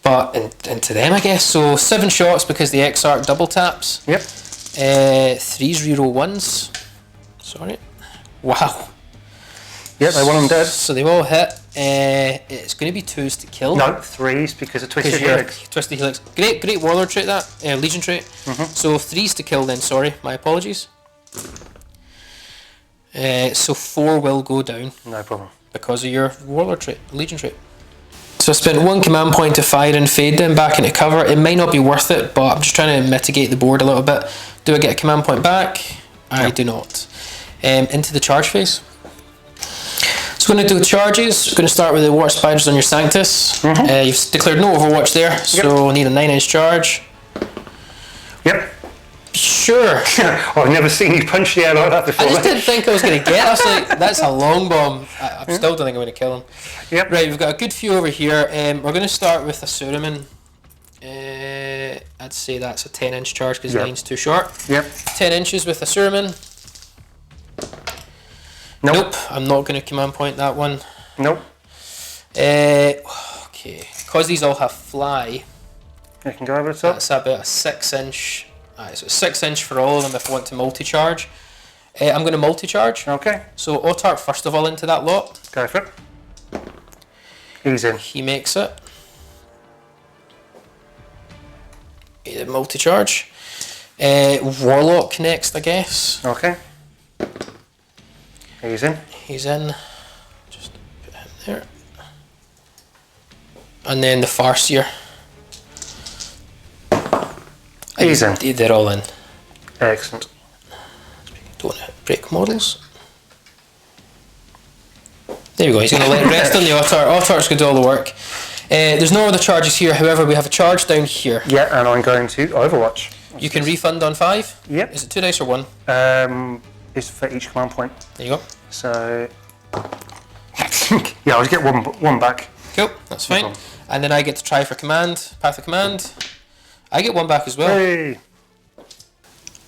but into them, I guess. So 7 shots because the X-Arc double taps. Yep. 3s reroll 1s. Sorry. Wow. Yep, they want them dead. So they've all hit. It's going to be 2s to kill. No, 3s because of Twisted Helix. Twisted Helix. Great Warlord trait that. Legion trait. So 3s to kill then, sorry. My apologies. So 4 will go down. No problem. Because of your Warlord trait, Legion trait. So I spent 1 command point to fire and fade them back into cover. It might not be worth it, but I'm just trying to mitigate the board a little bit. Do I get a command point back? I do not. Into the charge phase. So we're going to do charges. We're going to start with the Watch Spiders on your Sanctus. You've declared no Overwatch there, so I need a 9-inch charge. Yep. Sure. I've never seen you punch the air like that before. I just didn't think I was going to get. I was like, that's a long bomb. I still don't think I'm going to kill him. Yep. Right, we've got a good few over here. We're going to start with a Suraman. I'd say that's a 10-inch charge because 9's too short. Yep. 10 inches with a Suraman. Nope, I'm not going to command point that one. Nope. Okay, because these all have fly. You can go over the top. That's about a 6-inch. Alright, so 6-inch for all of them if I want to multi-charge. I'm going to multi-charge. Okay. So Otark first of all into that lot. Go for it. He's in. He makes it. He did multi-charge. Warlock next, I guess. Okay. He's in. He's in. Just put him there. And then the Farseer. He's in. They're all in. Excellent. Don't break models. There we go, he's going to let it rest on the Otark. Otark's going to do all the work. There's no other charges here, however, we have a charge down here. Yeah, and I'm going to Overwatch. You can refund on 5? Yep. Is it 2 dice or 1? It's for each command point. There you go. So, yeah, I'll just get one back. Cool, that's fine. problem. And then I get to try for command, path of command. I get 1 back as well. Hey.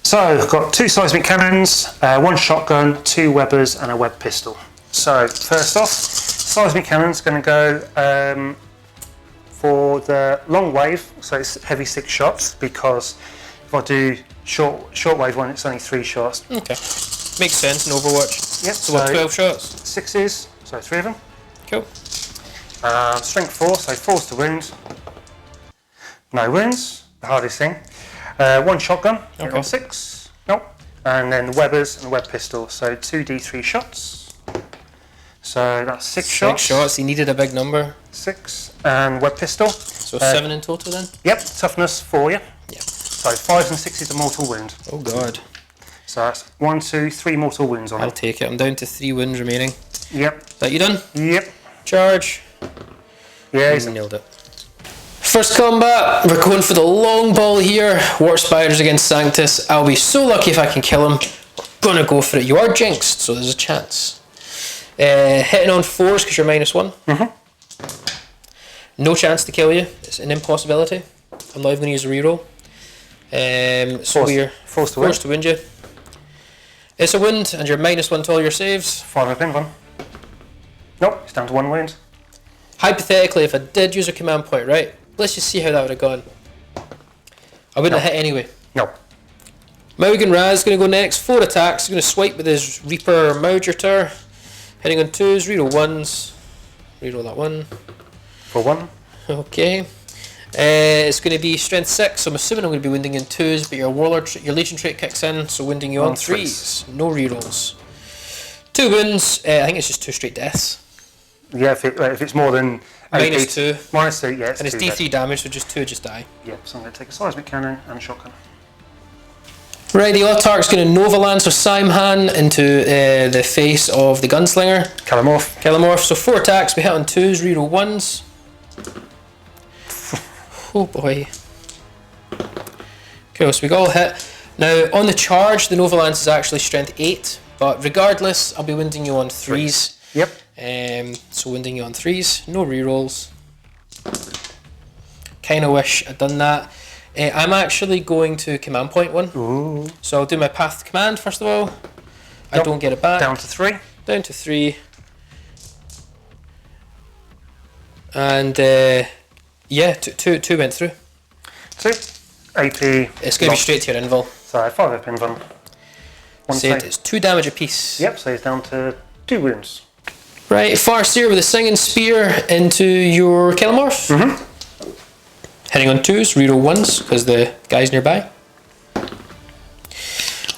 So I've got 2 seismic cannons, 1 shotgun, 2 webbers, and a web pistol. So first off, seismic cannons going to go For the long wave, so it's heavy 6 shots, because if I do short wave one, it's only 3 shots. Okay. Makes sense in Overwatch. Yep. So what, 12 shots? 6s, so 3 of them. Cool. Strength 4, so 4's to wound. No wounds, the hardest thing. 1 shotgun, Okay. 6. Nope. And then the webbers and the web pistol, so 2d3 shots. So that's 6 shots. 6 shots, he needed a big number. 6. And web pistol. So 7 in total then? Yep, toughness 4, yeah. Yeah. So 5s and 6s a mortal wound. Oh god. So that's 1, 2, 3 mortal wounds on I'll it. take it. I'm down to 3 wounds remaining. Yep. Is that you done? Yep. Charge. Yeah, he's Nailed it. First combat, we're going for the long ball here. War Spiders against Sanctus. I'll be so lucky if I can kill him. We're gonna go for it. You are jinxed, so there's a chance. Hitting on 4s because you're -1. No chance to kill you. It's an impossibility. I'm not even going to use a reroll. So we're forced to win you. It's a wound, and you're -1 to all your saves. 5 of pin 1. Nope, it's down to 1 wound. Hypothetically, if I did use a command point, right? Let's just see how that would have gone. I wouldn't have hit anyway. No. Maugan Raz is going to go next. 4 attacks. He's going to swipe with his Reaper Maugerter. Hitting on 2s, reroll 1s. Reroll that 1. For 1. Okay. It's going to be strength 6, so I'm assuming I'm going to be wounding in 2s, but your Warlord, your Legion trait kicks in, so wounding you on 3s. No rerolls. 2 wounds. I think it's just 2 straight deaths. Yeah, if it's more than... -2. -2, yeah, it's and it's 2 D3 damage, so just 2 just die. Yep, so I'm going to take a Seismic Cannon and a Shotgun. Right, the Autarch's going to Nova Lance or Siam-Hann into the face of the Gunslinger. Calamorph. So 4 attacks, we hit on 2s, reroll 1s. Oh boy. Cool, so we got all hit. Now, on the charge, the Nova Lance is actually strength 8, but regardless, I'll be wounding you on 3s. Yep. So wounding you on 3s, no rerolls. Kinda wish I'd done that. I'm actually going to command point 1. Ooh. So I'll do my path to command first of all. I don't get it back. Down to 3. Down to 3. And yeah, two went through. 2. AP. It's going to be straight to your invul. So 5 of pin 1. Saved. It's 2 damage apiece. Yep, so he's down to 2 wounds. Right, Farseer with a Singing Spear into your Calamorph. Hitting on 2s, reroll 1s because the guy's nearby.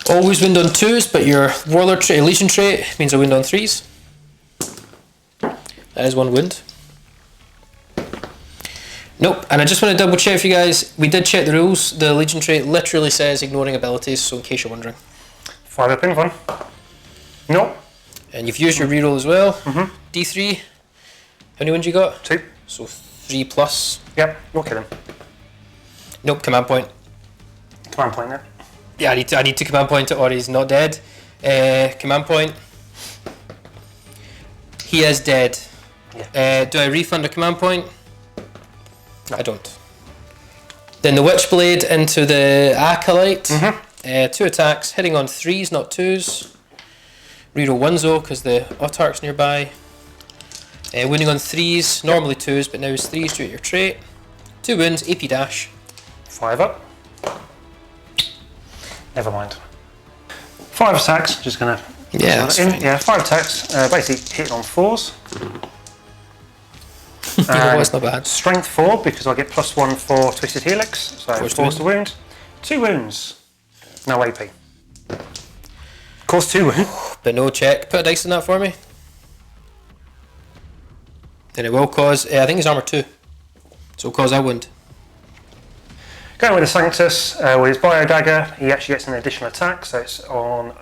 Always wound on 2s, but your Warlord trait, Legion trait means I wound on 3s. That is 1 wound. Nope, and I just want to double check for you guys, we did check the rules. The Legion trait literally says ignoring abilities, so in case you're wondering. 5 of pin 1. Nope. And you've used your reroll as well. D3. How many wounds you got? 2. So 3 plus. Yep, we'll kill him. Nope, command point. Command point there. Yeah, I need to command point it or he's not dead. Command point. He is dead. Yeah. Do I refund a command point? No. I don't. Then the Witchblade into the Acolyte. 2 attacks, hitting on 3s, not 2s. Reroll 1s though, because the Autarch's nearby. Wounding on 3s, normally 2s, but now it's 3s due to your trait. 2 wounds, AP dash. 5 up. Never mind. 5 attacks, just going to... Yeah, that's fine. Yeah, 5 attacks, basically hitting on 4s. It's not bad. Strength 4, because I get +1 for Twisted Helix, so 4's to wound. 2 wounds, no AP. Cause 2 wounds. But no check. Put a dice in that for me. Then it will cause, I think it's armor 2. So it'll cause a wound. Going with the Sanctus, with his Bio Dagger, he actually gets an additional attack, so it's on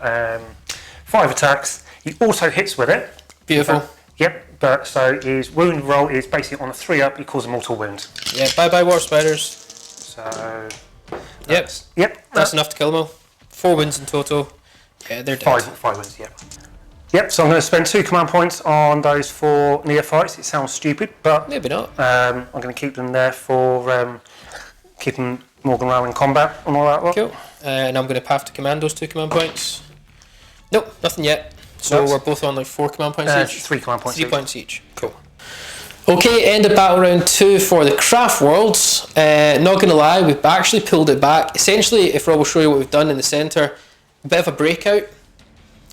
5 attacks. He also hits with it. Beautiful. Yep, but so his wound roll is basically on a 3 up, he causes a mortal wound. Yeah, bye War Spiders. So... Yep, that's enough to kill them all. 4 wounds in total. Yeah, they're dead. 5 wounds, yep. Yep, so I'm going to spend 2 command points on those 4 Neophytes. It sounds stupid, but... Maybe not. I'm going to keep them there for keeping Morgan Rao in combat and all that lot. Cool. And I'm going to path to command those 2 command points. Nope, nothing yet. So we're both on like 4 command points each? 3 command points 3 points each. Cool. Okay, end of battle round 2 for the Craftworlds. Not going to lie, we've actually pulled it back. Essentially, if Rob will show you what we've done in the centre, a bit of a breakout.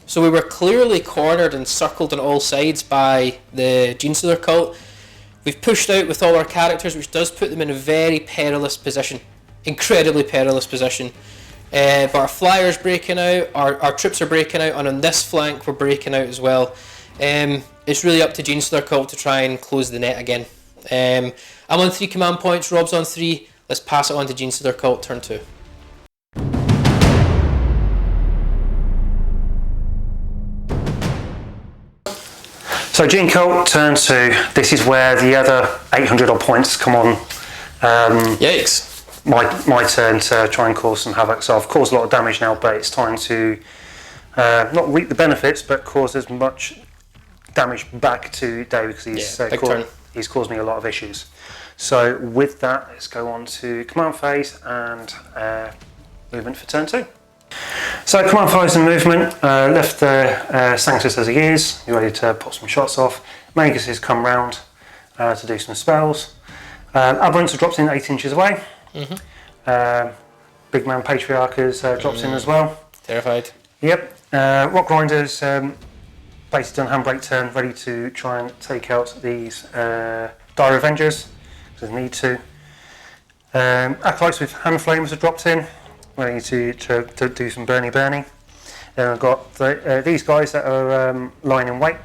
So we were clearly cornered and circled on all sides by the Genestealer Cult. We've pushed out with all our characters, which does put them in a very perilous position. Incredibly perilous position. But our flyer's breaking out, our troops are breaking out, and on this flank we're breaking out as well. It's really up to Genestealer Cult to try and close the net again. I'm on 3 command points, Rob's on 3. Let's pass it on to Genestealer Cult, turn 2. So Gene Cult, turn 2. This is where the other 800 odd points come on. Yikes. My turn to try and cause some havoc. So I've caused a lot of damage now, but it's time to not reap the benefits, but cause as much damage back to David, because he's caused me a lot of issues. So with that, let's go on to command phase and movement for turn 2. So command phase and movement, left the Sanctus as he is, you're ready to pop some shots off. Magus has come round to do some spells. Aberrants have dropped in 8 inches away. Big Man Patriarch has dropped in as well. Terrified. Yep. Rock Grinders basically done handbrake turn, ready to try and take out these Dire Avengers, because they need to. Acolytes with Hand Flamers have dropped in, ready to do some Bernie. Then I've got these guys that are lying in wait.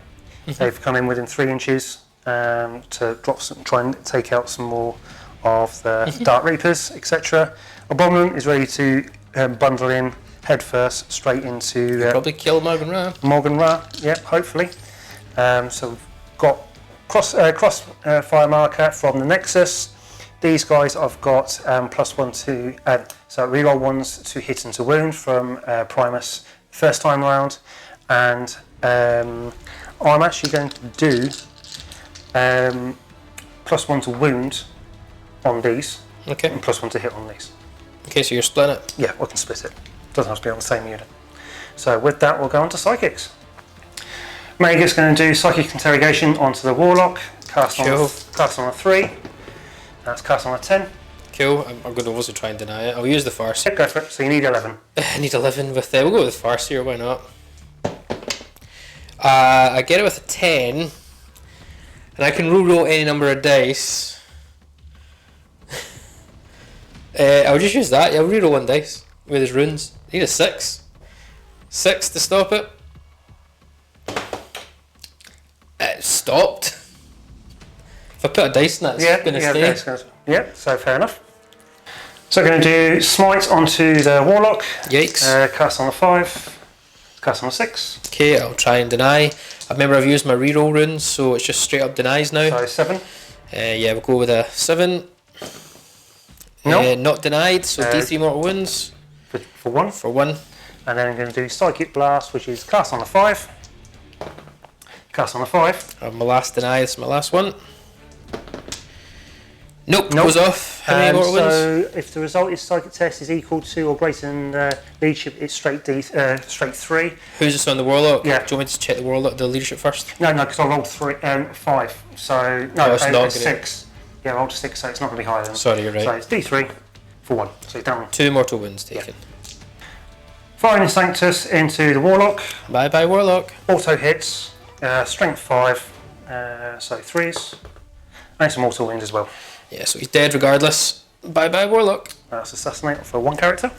They've come in within 3 inches to drop some, try and take out some more of the Dark Reapers, etc. Abominant is ready to bundle in head first straight into probably kill Morgan Ra. Yep, hopefully. So we've got cross fire marker from the Nexus. These guys I've got +1 to so reroll 1s to hit and to wound from Primus first time round, and I'm actually going to do +1 to wound on these, okay, and +1 to hit on these. Okay, so you're splitting it? Yeah, we can split it. Doesn't have to be on the same unit. So with that, we'll go on to Psychics. Magus going to do Psychic Interrogation onto the Warlock, cast on a 3. That's cast on a 10. Cool, I'm going to also try and deny it. I'll use the Farce. Yeah, go for it. So you need 11. I need 11 with, we'll go with the Farce here, why not? I get it with a 10, and I can re-roll any number of dice. I'll just use that, yeah, I'll re-roll 1 dice with his runes. I need a 6. 6 to stop it. It stopped. If I put a dice in that, it's going to stay. Yeah, so fair enough. So I'm going to do Smite onto the Warlock. Yikes. Cast on a 5. Cast on a 6. Okay, I'll try and deny. I remember I've used my reroll runes, so it's just straight up denies now. So 7. Yeah, we'll go with a 7. No. Not denied, so D3 mortal wounds. For 1. For 1. And then I'm going to do Psychic Blast, which is cast on a 5. Cast on a 5. My last deny, this is my last one. Nope. Goes off. How many mortal wounds? So if the result is Psychic Test is equal to or greater than leadership, it's straight 3. Who's this on the Warlock? Yeah. Do you want me to check the leadership first? No, because I rolled 5. So no, it's 6. Yeah, I rolled 6, so it's not going to be higher than. Sorry, you're right. So it's D3 for 1. So it's down. 2 mortal wounds taken. Yeah. Firing Sanctus into the Warlock. Bye bye Warlock. Auto hits. Strength 5. So 3s. And some mortal wounds as well. Yeah, so he's dead regardless. Bye bye Warlock. That's Assassinate for 1 character.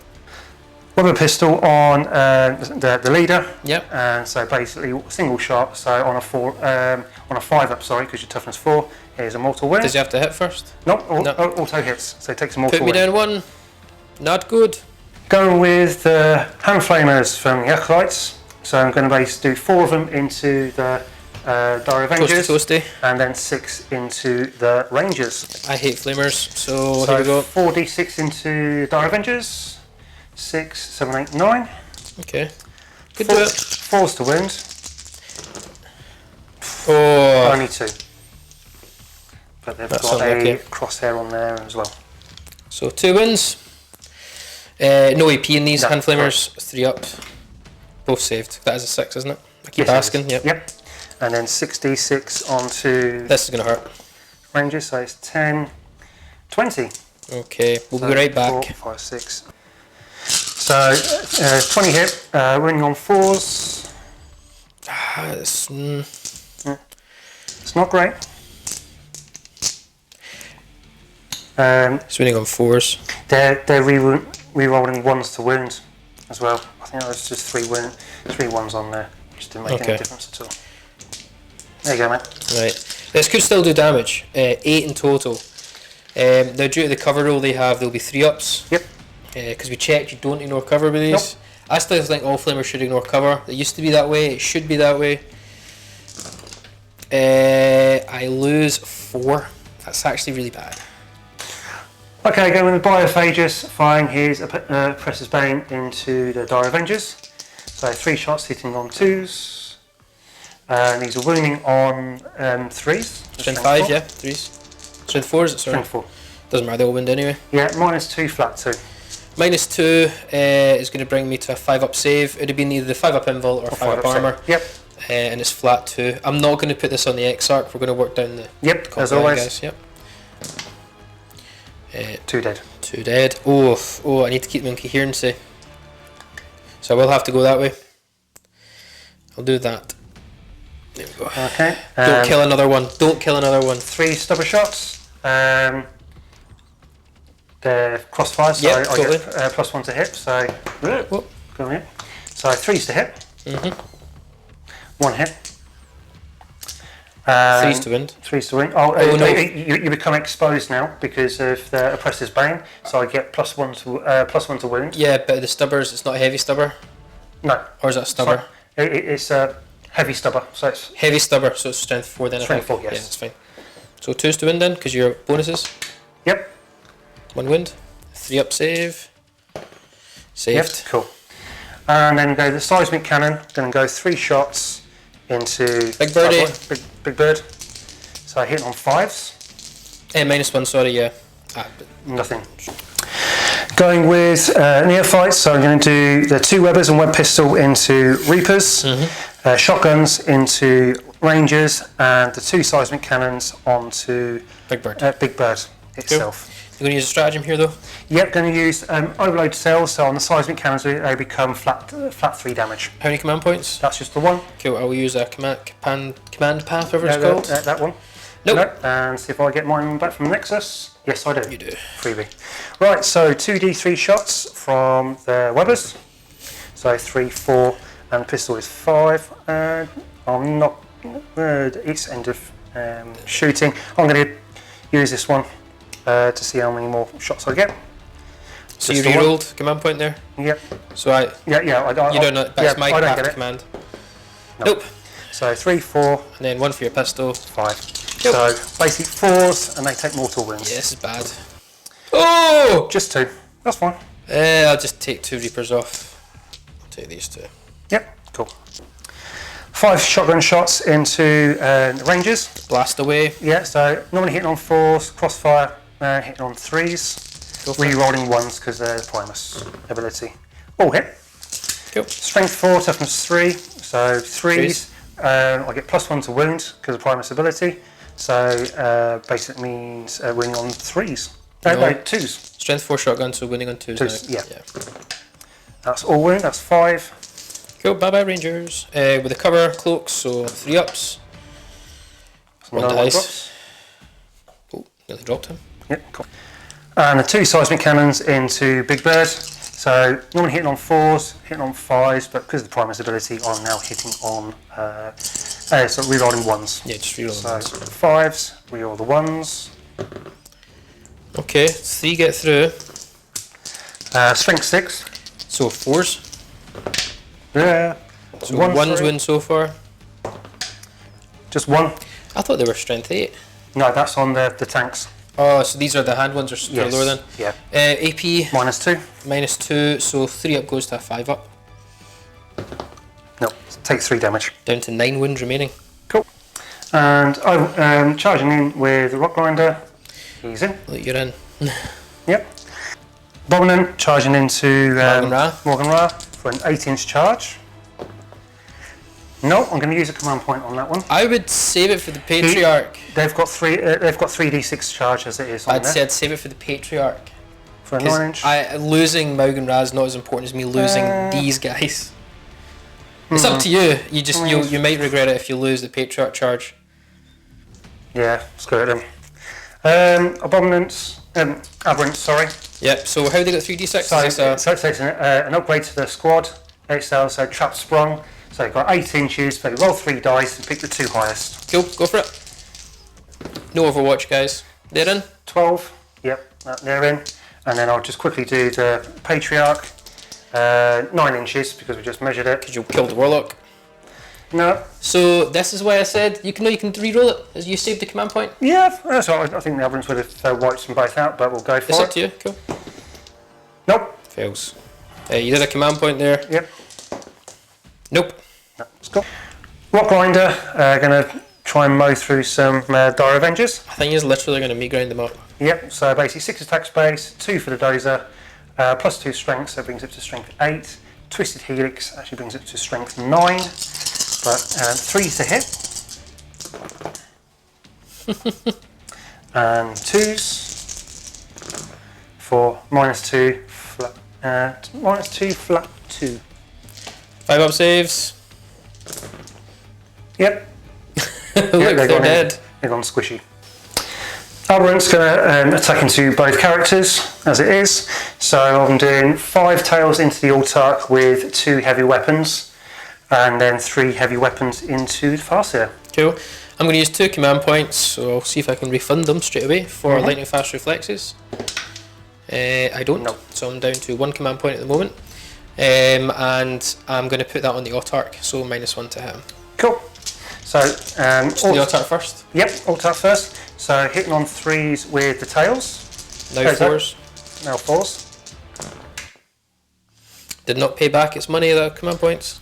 Rubber pistol on the leader. Yep. And so basically single shot. So on a 5 up, sorry, because your toughness 4. Here's a mortal wound. Does he have to hit first? No, auto hits. So it takes a mortal wound. Put me down 1. Not good. Going with the Hand Flamers from the Acolytes. So I'm going to do 4 of them into the Dire Avengers. Toasty. And then 6 into the Rangers. I hate flamers, so here we go. 4d6 into Dire Avengers. 6, 7, 8, 9. Okay. Could do it. 4s to wound. Oh. Only 2. But they've got a crosshair on there as well. So 2 wins. No AP in these Hand Flamers. 3 up. Both saved. That is a 6, isn't it? I keep asking. Yep. And then 6d6 onto. This is going to hurt. ranges, so it's 10, 20. Okay, we'll be right back. 4, 5, 6. So 20 hit, winning on 4s. It's not great. It's winning on 4s. They're re-rolling 1s to wound as well. I think that was just 3 ones on there. Just didn't make any difference at all. There you go, mate. Right. This could still do damage. 8 in total. Now, due to the cover roll they have, there'll be 3-ups. Yep. Because we checked, you don't ignore cover with these. Nope. I still think all flamers should ignore cover. It used to be that way. It should be that way. I lose 4. That's actually really bad. Okay, going with the Biophagus, firing his Oppressor's Bane into the Dire Avengers. So 3 shots hitting on 2s. And these are wounding on 3s. Strength 5, yeah, 3s. Strength 4 is it, sorry? Strength 4. Doesn't matter, they'll wound anyway. Yeah, -2, flat 2. -2 is going to bring me to a 5-up save. It would have been either the 5-up invul or 5-up armour. Yep. And it's flat 2. I'm not going to put this on the X-Arc, we're going to work down the... Yep, as always. Guys. Yep. 2 dead. 2 dead. Oh, I need to keep them in coherency. So I will have to go that way. I'll do that. There we go. Okay. Don't kill another one. Don't kill another one. 3 stubber shots. They're crossfire, so yep, I totally. get +1 to hit. So, go in. So 3s to hit. 1 hit. 3s to wind. 3s to win. No. You become exposed now because of the Oppressor's Bane. So I get +1 to wound. Yeah, but the stubbers, it's not a heavy stubber. No. Or is that stubber? It's heavy stubber. So it's heavy stubber. So it's strength 4 then. Strength 4, yes. Yeah, that's fine. So 2s to wind then, because your bonuses. Yep. 1 wind. 3-up save. Saved. Yep. Cool. And then go the Seismic Cannon. Going to go 3 shots into Big birdie. Big bird. So I hit on 5s. -1, sorry, yeah. Nothing. Going with Neophytes, so I'm going to do the 2 Webbers and Web Pistol into Reapers, shotguns into Rangers, and the 2 Seismic Cannons onto Big Bird. Big Bird itself. Cool. You're going to use a stratagem here though? Yep, going to use overload cells, so on the Seismic Cannons they become flat 3 damage. How many command points? That's just the 1. Cool, I will use a command path, whatever it's called. That one. Nope. No, and see if I get mine back from Nexus. Yes, I do. You do. Freebie. Right, so 2d3 shots from the Webbers. So 3, 4, and the pistol is 5. I'm not its end of shooting. I'm going to use this one to see how many more shots I get. So you re-rolled command point there? Yep. So I... Yeah, you don't know, that's my path command. Nope. So 3, 4. And then 1 for your pistol. 5. Yep. So basic 4s, and they take mortal wounds. Yeah, this is bad. Oh! Just 2. That's fine. I'll just take 2 Reapers off. I'll take these 2. Yep, cool. 5 shotgun shots into Rangers. Blast away. Yeah, so normally hitting on 4s, crossfire, hitting on 3s. Re-rolling 1s because they're the Primus ability. All hit. Cool. Strength 4, toughness 3. So 3s. I get +1 to wound because of Primus ability. So basically means winning on 3s. No, 2s. Strength 4 shotgun, so winning on 2s. Yeah. That's all wound, that's 5. Cool, bye bye Rangers. With the cover, cloaks, so 3-ups. One dice. Oh, nearly dropped him. Yep, cool. And the 2 Seismic Cannons into Big Bird. So normally hitting on 4s, hitting on 5s, but because of the Primus ability, I'm now hitting on so rerolling 1s. Yeah, just rerolling so 1s. 5s, reroll the 1s. Okay, 3 get through. Strength 6. So 4s. Yeah. So 1's win so far. Just 1. I thought they were strength 8. No, that's on the tanks. Oh, so these are the hand ones, or lower then? Yeah. AP. -2. -2, so 3-up goes to a 5-up. No, take 3 damage. Down to 9 wounds remaining. Cool. And I'm charging in with the Rock Grinder. He's in. Look, you're in. Yep. Bobbin charging into Morgan Ra for an 8-inch charge. No, I'm going to use a command point on that one. I would save it for the Patriarch. They've got 3d6 charge as it is on there. I'd save it for the Patriarch. For a 9-inch. Losing Maug and Raz not as important as me losing these guys. It's up to you. You might regret it if you lose the Patriarch charge. Yeah, screw it then. Aberrants, sorry. Yep, so how they got 3d6? So it's an upgrade to the squad. It's also trap sprung. So you've got 8 inches, but you roll 3 dice and pick the 2 highest. Cool, go for it. No Overwatch, guys. They're in? 12, yep, they're in. And then I'll just quickly do the Patriarch. 9 inches, because we just measured it. Because you killed the Warlock. No. So this is why I said you can re-roll it as you saved the command point. Yeah, that's all right. I think the Aberrants would have wiped them both out, but we'll go for it. It's up to you, cool. Nope. Fails. You did a command point there. Yep. Nope. No, let's go. Rock Grinder, going to try and mow through some Dire Avengers. I think he's literally going to meat grind them up. Yep, so basically 6 attack space, 2 for the Dozer, plus 2 strength, so it brings it to strength 8. Twisted Helix actually brings it to strength 9, but 3 to hit. And 2s for -2 flat, -2 flat 2. 5 up saves. Yep. Look, they're dead. They've gone squishy. Aberrant's going to attack into both characters, as it is. So I'm doing 5 tails into the Autarch with 2 heavy weapons, and then 3 heavy weapons into the Farseer. Cool. I'm going to use 2 command points, so I'll see if I can refund them straight away for lightning fast reflexes. I don't, so I'm down to 1 command point at the moment. And I'm going to put that on the Autarch, so -1 to hit him. Cool. So, the Autarch first? Yep, Autarch first. So hitting on 3s with the tails. Now 4s. Now 4s. Did not pay back its money, the command points.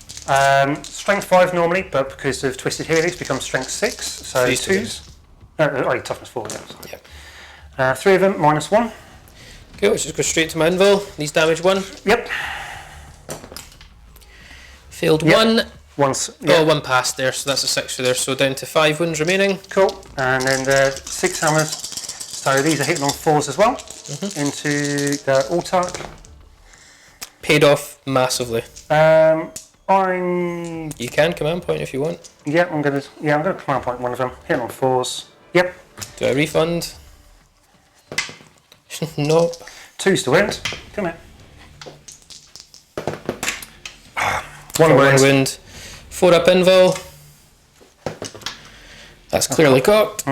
Strength 5 normally, but because of Twisted Helix becomes strength 6. So 2s. Toughness 4, yeah. Yep. 3 of them, -1. Cool, let's just go straight to my invul. These damage 1. Yep. Failed 1. Once, yeah. Oh, 1 passed there, so that's a 6 for there. So down to 5 wounds remaining. Cool. And then the 6 hammers. So these are hitting on 4s as well. Into the Autarch. Paid off massively. You can command point if you want. Yep, I'm gonna command point one of them. Hitting on 4s. Yep. Do I refund? Nope. 2s to wind. Come here. 1 wound. 4 up invul. That's clearly cocked.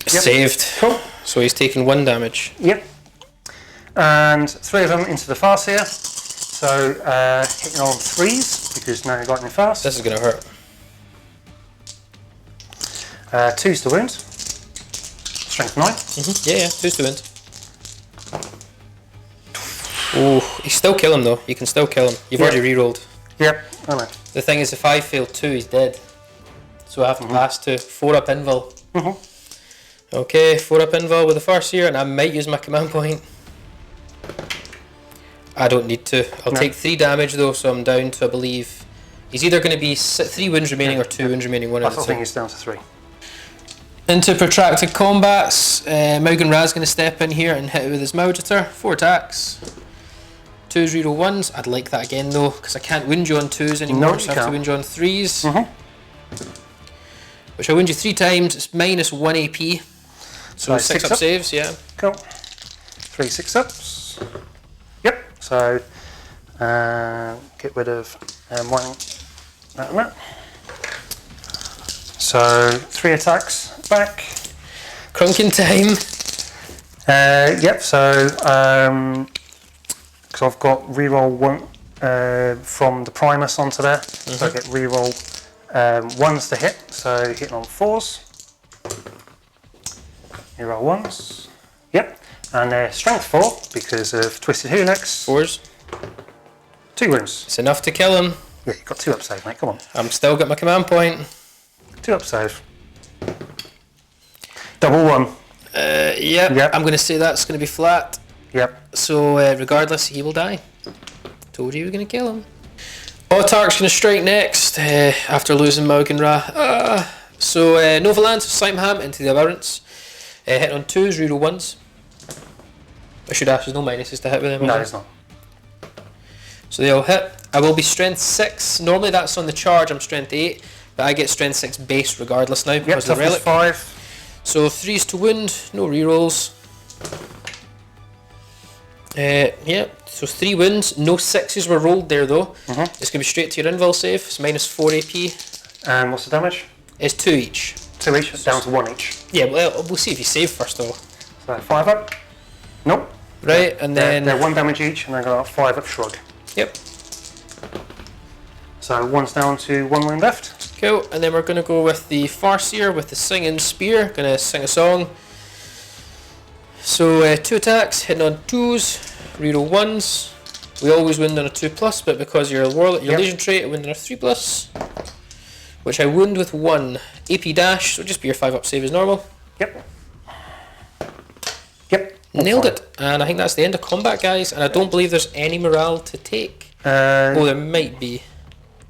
Saved. Cool. So he's taken 1 damage. Yep. And 3 of them into the Farseer. So hitting on 3s because now you're lightning fast. This is going to hurt. 2s to wound. Strength 9. Yeah, 2s to wound. Oh, you still kill him though. You can still kill him. You've already re-rolled. Yep, I know. The thing is, if I fail 2, he's dead. So I have to pass to 4 up invul. Okay, 4 up invul with the Farseer, and I might use my command point. I don't need to. I'll take 3 damage though, so I'm down to, I believe, he's either going to be 3 wounds remaining or 2 wounds remaining. One of the two. I think he's down to 3. Into protracted combats, Maug and Raz going to step in here and hit it with his Maugiter. 4 attacks. 2s, reroll 1s. I'd like that again though, because I can't wound you on 2s anymore, so I have to wound you on 3s. Which I wound you 3 times, it's -1 AP. So 6 up saves, yeah. Cool. 3 6-ups. Yep, so get rid of one, that and that. So 3 attacks back. Crunking time. Yep, so because I've got reroll 1 from the Primus onto there, so I get reroll 1s to hit, so hitting on 4s. Reroll 1s. Yep, and strength 4 because of Twisted Helix. 4s. 2 wounds. It's enough to kill him. Yeah, you've got 2 up save, mate, come on. I'm still got my command point. 2 up save. Double 1. Yep. I'm going to say that's going to be flat. Yep. So regardless, he will die. Told you we were going to kill him. Autark's going to strike next after losing Mogan Ra. So Nova lands Siam-Hann into the Aberrants. Hit on 2s, reroll 1s. I should ask, there's no minuses to hit with them. No, there's not. So they all hit. I will be strength 6. Normally that's on the charge, I'm strength 8. But I get strength 6 base regardless now because of the relic. 5. So 3s to wound, no rerolls. So 3 wounds, no 6s were rolled there though. It's going to be straight to your invul save, it's minus 4 AP. And what's the damage? It's 2 each. 2 each, down to 1 each. Yeah, well, we'll see if you save first though. So 5 up. Nope. Right, and then... They're 1 damage each, and then got 5 up shrug. Yep. So 1's down to 1 wound left. Cool, and then we're going to go with the Farseer with the singing spear. Going to sing a song. So 2 attacks, hitting on 2s, reroll 1s. We always wound on a 2+, but because you're a warlock, your Legion trait, I wound on a 3+. Which I wound with 1 AP dash, so just be your 5 up save as normal. Yep. Nailed it, and I think that's the end of combat, guys. And I don't believe there's any morale to take. Oh, there might be.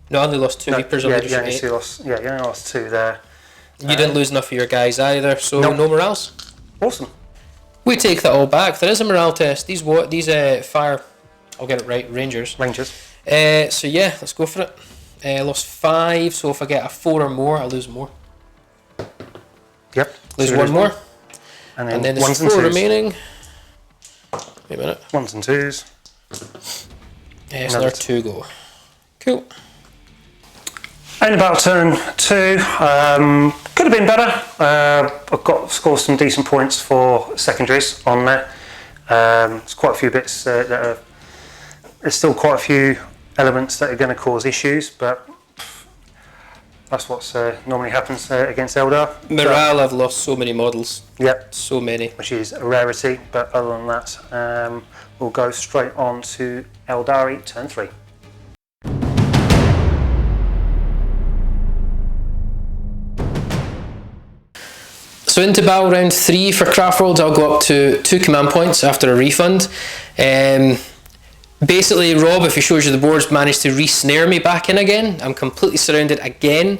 No, I only lost 2 Reapers on Leadership 8. You only lost 2 there. You didn't lose enough of your guys either, so no morales. Awesome. We take that all back. There is a morale test. These fire, I'll get it right, Rangers. So yeah, let's go for it. Lost 5, so if I get a 4 or more, I lose more. Yep. Lose 1 more. And then there's 4 remaining. Wait a minute. 1s and 2s. So there are 2 go. Cool. And about turn 2, could have been better. I've got scored some decent points for secondaries on there. There's quite a few bits that are. There's still quite a few elements that are going to cause issues, but that's what normally happens against Eldar. Morale, I've lost so many models. Yep. So many. Which is a rarity, but other than that, we'll go straight on to Eldari turn 3. So into battle round 3 for Craftworlds, I'll go up to 2 command points after a refund. Basically, Rob, if he shows you the boards, managed to re-snare me back in again. I'm completely surrounded again.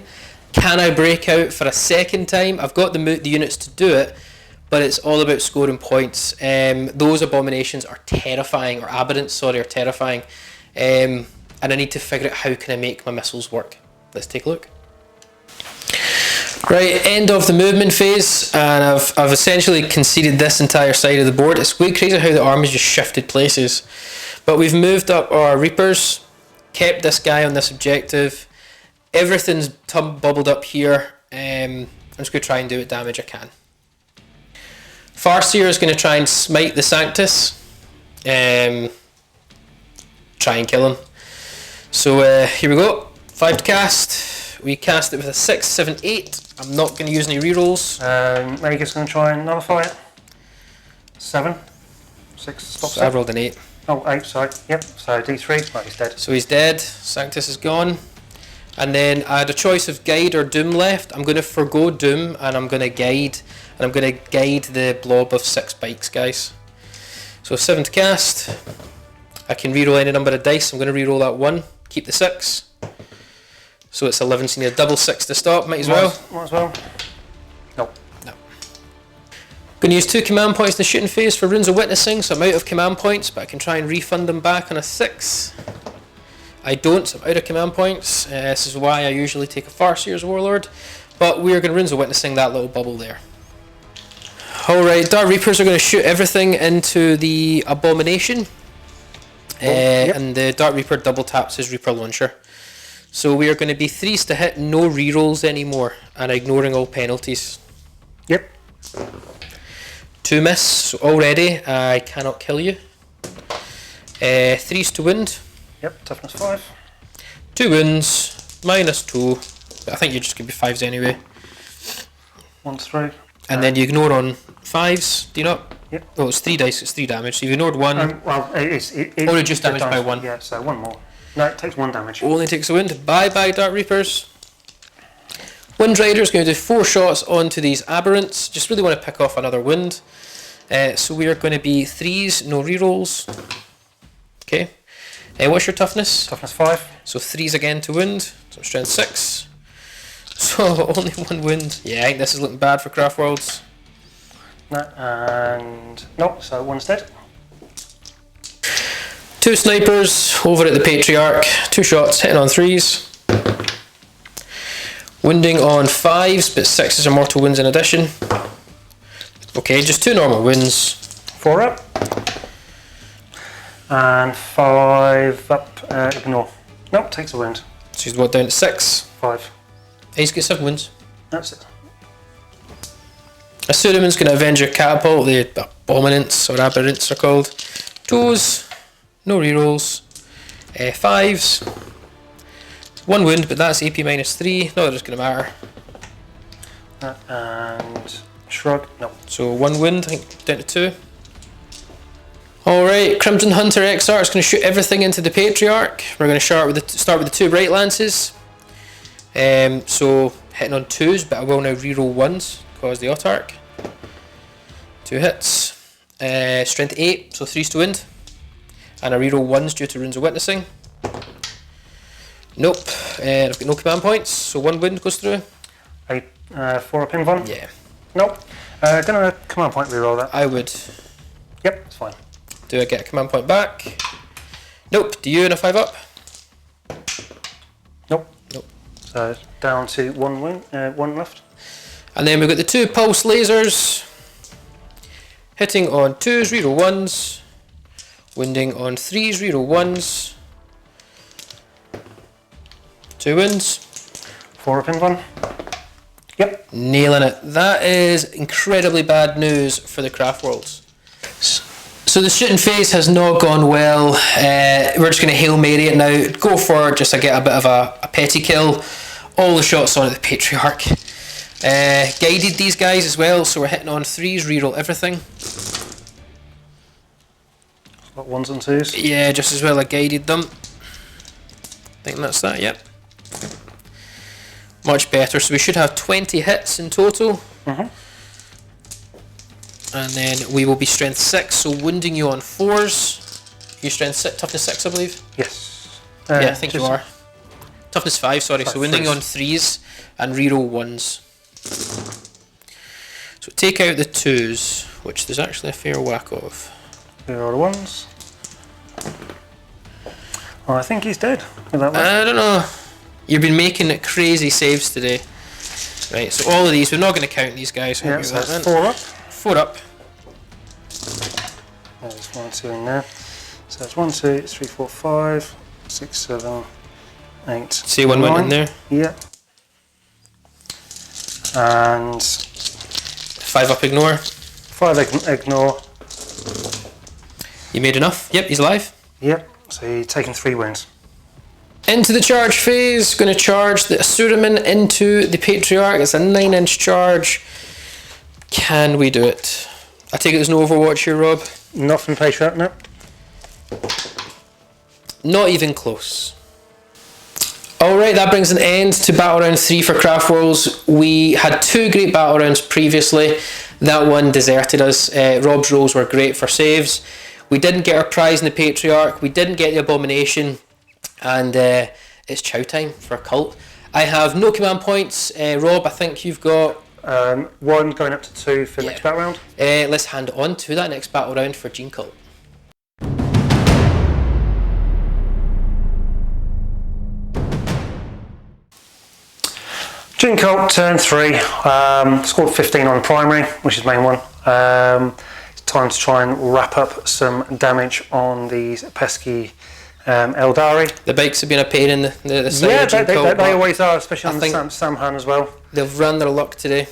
Can I break out for a second time? I've got the units to do it, but it's all about scoring points. Those abominations are terrifying, or aberrants, sorry, are terrifying. And I need to figure out how can I make my missiles work. Let's take a look. Right, end of the movement phase, and I've essentially conceded this entire side of the board. It's quite crazy how the armies just shifted places. But we've moved up our Reapers, kept this guy on this objective. Everything's bubbled up here. I'm just going to try and do what damage I can. Farseer is going to try and smite the Sanctus. Try and kill him. So here we go. 5 to cast. We cast it with a 6, 7, 8. I'm not going to use any rerolls. Magus going to try and nullify it. 7. 6 stops so I rolled an 8. Oh, 8, sorry. Yep, so D3. Right, he's dead. So he's dead. Sanctus is gone. And then I had a choice of Guide or Doom left. I'm going to forgo Doom and I'm going to Guide. And I'm going to guide the blob of 6 bikes, guys. So 7 to cast. I can reroll any number of dice. I'm going to reroll that 1. Keep the 6. So it's 11, so you need a double 6 to stop. Might as well. Might as well. No. Going to use 2 command points in the shooting phase for Runes of Witnessing, so I'm out of command points, but I can try and refund them back on a 6. I don't, so I'm out of command points. This is why I usually take a Farseer's Warlord, but we're going to Runes of Witnessing that little bubble there. Alright, Dark Reapers are going to shoot everything into the Abomination, and the Dark Reaper double taps his Reaper Launcher. So we are going to be 3s to hit, no rerolls anymore, and ignoring all penalties. Yep. 2 miss, so already I cannot kill you. 3s to wound. Yep, toughness 5. 2 wounds, minus 2. But I think you're just going to be 5s anyway. 1's through. And then you ignore on 5s, do you not? Yep. Oh, it's 3 dice, it's 3 damage. So you've ignored 1. Well, it or reduced damage by 1. Yeah, so 1 more. No, it takes 1 damage. Only takes a wound. Bye bye, Dark Reapers. Wind Rider is going to do 4 shots onto these aberrants. Just really want to pick off another wound. So we are going to be 3s, no rerolls. Okay. What's your toughness? Toughness 5. So 3s again to wound. So strength 6. So only 1 wound. Yeah, I think this is looking bad for Craftworlds. No, and no, so 1's dead. 2 snipers over at the Patriarch. 2 shots, hitting on 3s. Wounding on 5s, but 6s are mortal wounds in addition. Okay, just 2 normal wounds. 4 up. And 5 up, ignore. Nope, takes a wound. So he's what, down to 6? 5. He's got 7 wounds. That's it. A pseudoman's going to avenge your catapult, the abominants or aberrants are called. 2s, no rerolls. 5s, 1 wound, but that's AP minus 3, not that it's going to matter. And shrug, no. So 1 wound, I think down to 2. Alright, Crimson Hunter XR is going to shoot everything into the Patriarch. We're going to start with the 2 Bright Lances. So hitting on 2s, but I will now reroll 1s because the Autarch. 2 hits. Strength 8, so 3s to wound. And I reroll 1s due to Runes of Witnessing. Nope, I've got no command points, so 1 wound goes through. 4 up in 1? Yeah. Nope. Gonna command point reroll that. I would. Yep, it's fine. Do I get a command point back? Nope. Do you and a 5 up? Nope. Nope. So down to 1 wound, 1 left. And then we've got the 2 pulse lasers. Hitting on 2s, reroll 1s. Wounding on 3s, reroll 1s. 2 wounds. 4 up in 1. Yep. Nailing it. That is incredibly bad news for the Craftworlds. So the shooting phase has not gone well. We're just going to Hail Mary it now. Go for just to get a bit of a petty kill. All the shots on at the Patriarch. Guided these guys as well, so we're hitting on 3s, reroll everything. Got 1s and 2s. Yeah, just as well I guided them. I think that's that, yep. Much better, so we should have 20 hits in total. And then we will be strength 6, so wounding you on 4s. You strength 6, toughness 6 I believe? Yes. Yeah, I think you are. Toughness 5, sorry, so wounding you on 3s and reroll 1s. So take out the 2s, which there's actually a fair whack of. Reroll the 1s. Oh, I think he's dead. I don't know. You've been making crazy saves today. Right, so all of these, we're not going to count these guys. Yeah, so that's 4 up. 4 up. There's 1, 2 in there. So that's 1, 2, 3, 4, 5, 6, 7, 8. See, 1 went in there. Yeah. And 5 up, ignore. 5 ignore. You made enough? Yep, he's alive. Yep, so he's taken 3 wounds. Into the charge phase, going to charge the Asuraman into the Patriarch. It's a 9-inch charge. Can we do it? I take it there's no Overwatch here, Rob? Nothing Patriarch, no. Not even close. Alright, that brings an end to Battle Round 3 for Craftworlds. We had 2 great Battle Rounds previously. That one deserted us. Rob's rolls were great for saves. We didn't get our prize in the Patriarch. We didn't get the Abomination. And it's chow time for Cult. I have no command points. Rob, I think you've got... 1 going up to 2 for the next battle round. Let's hand on to that next battle round for Gene Cult. Gene Cult, turn 3. Scored 15 on the primary, which is the main one. It's time to try and wrap up some damage on these pesky Eldari. The bikes have been a pain in the side yeah, of Gene Cult, they always are, especially on the Siam-Hann as well. They've run their luck today.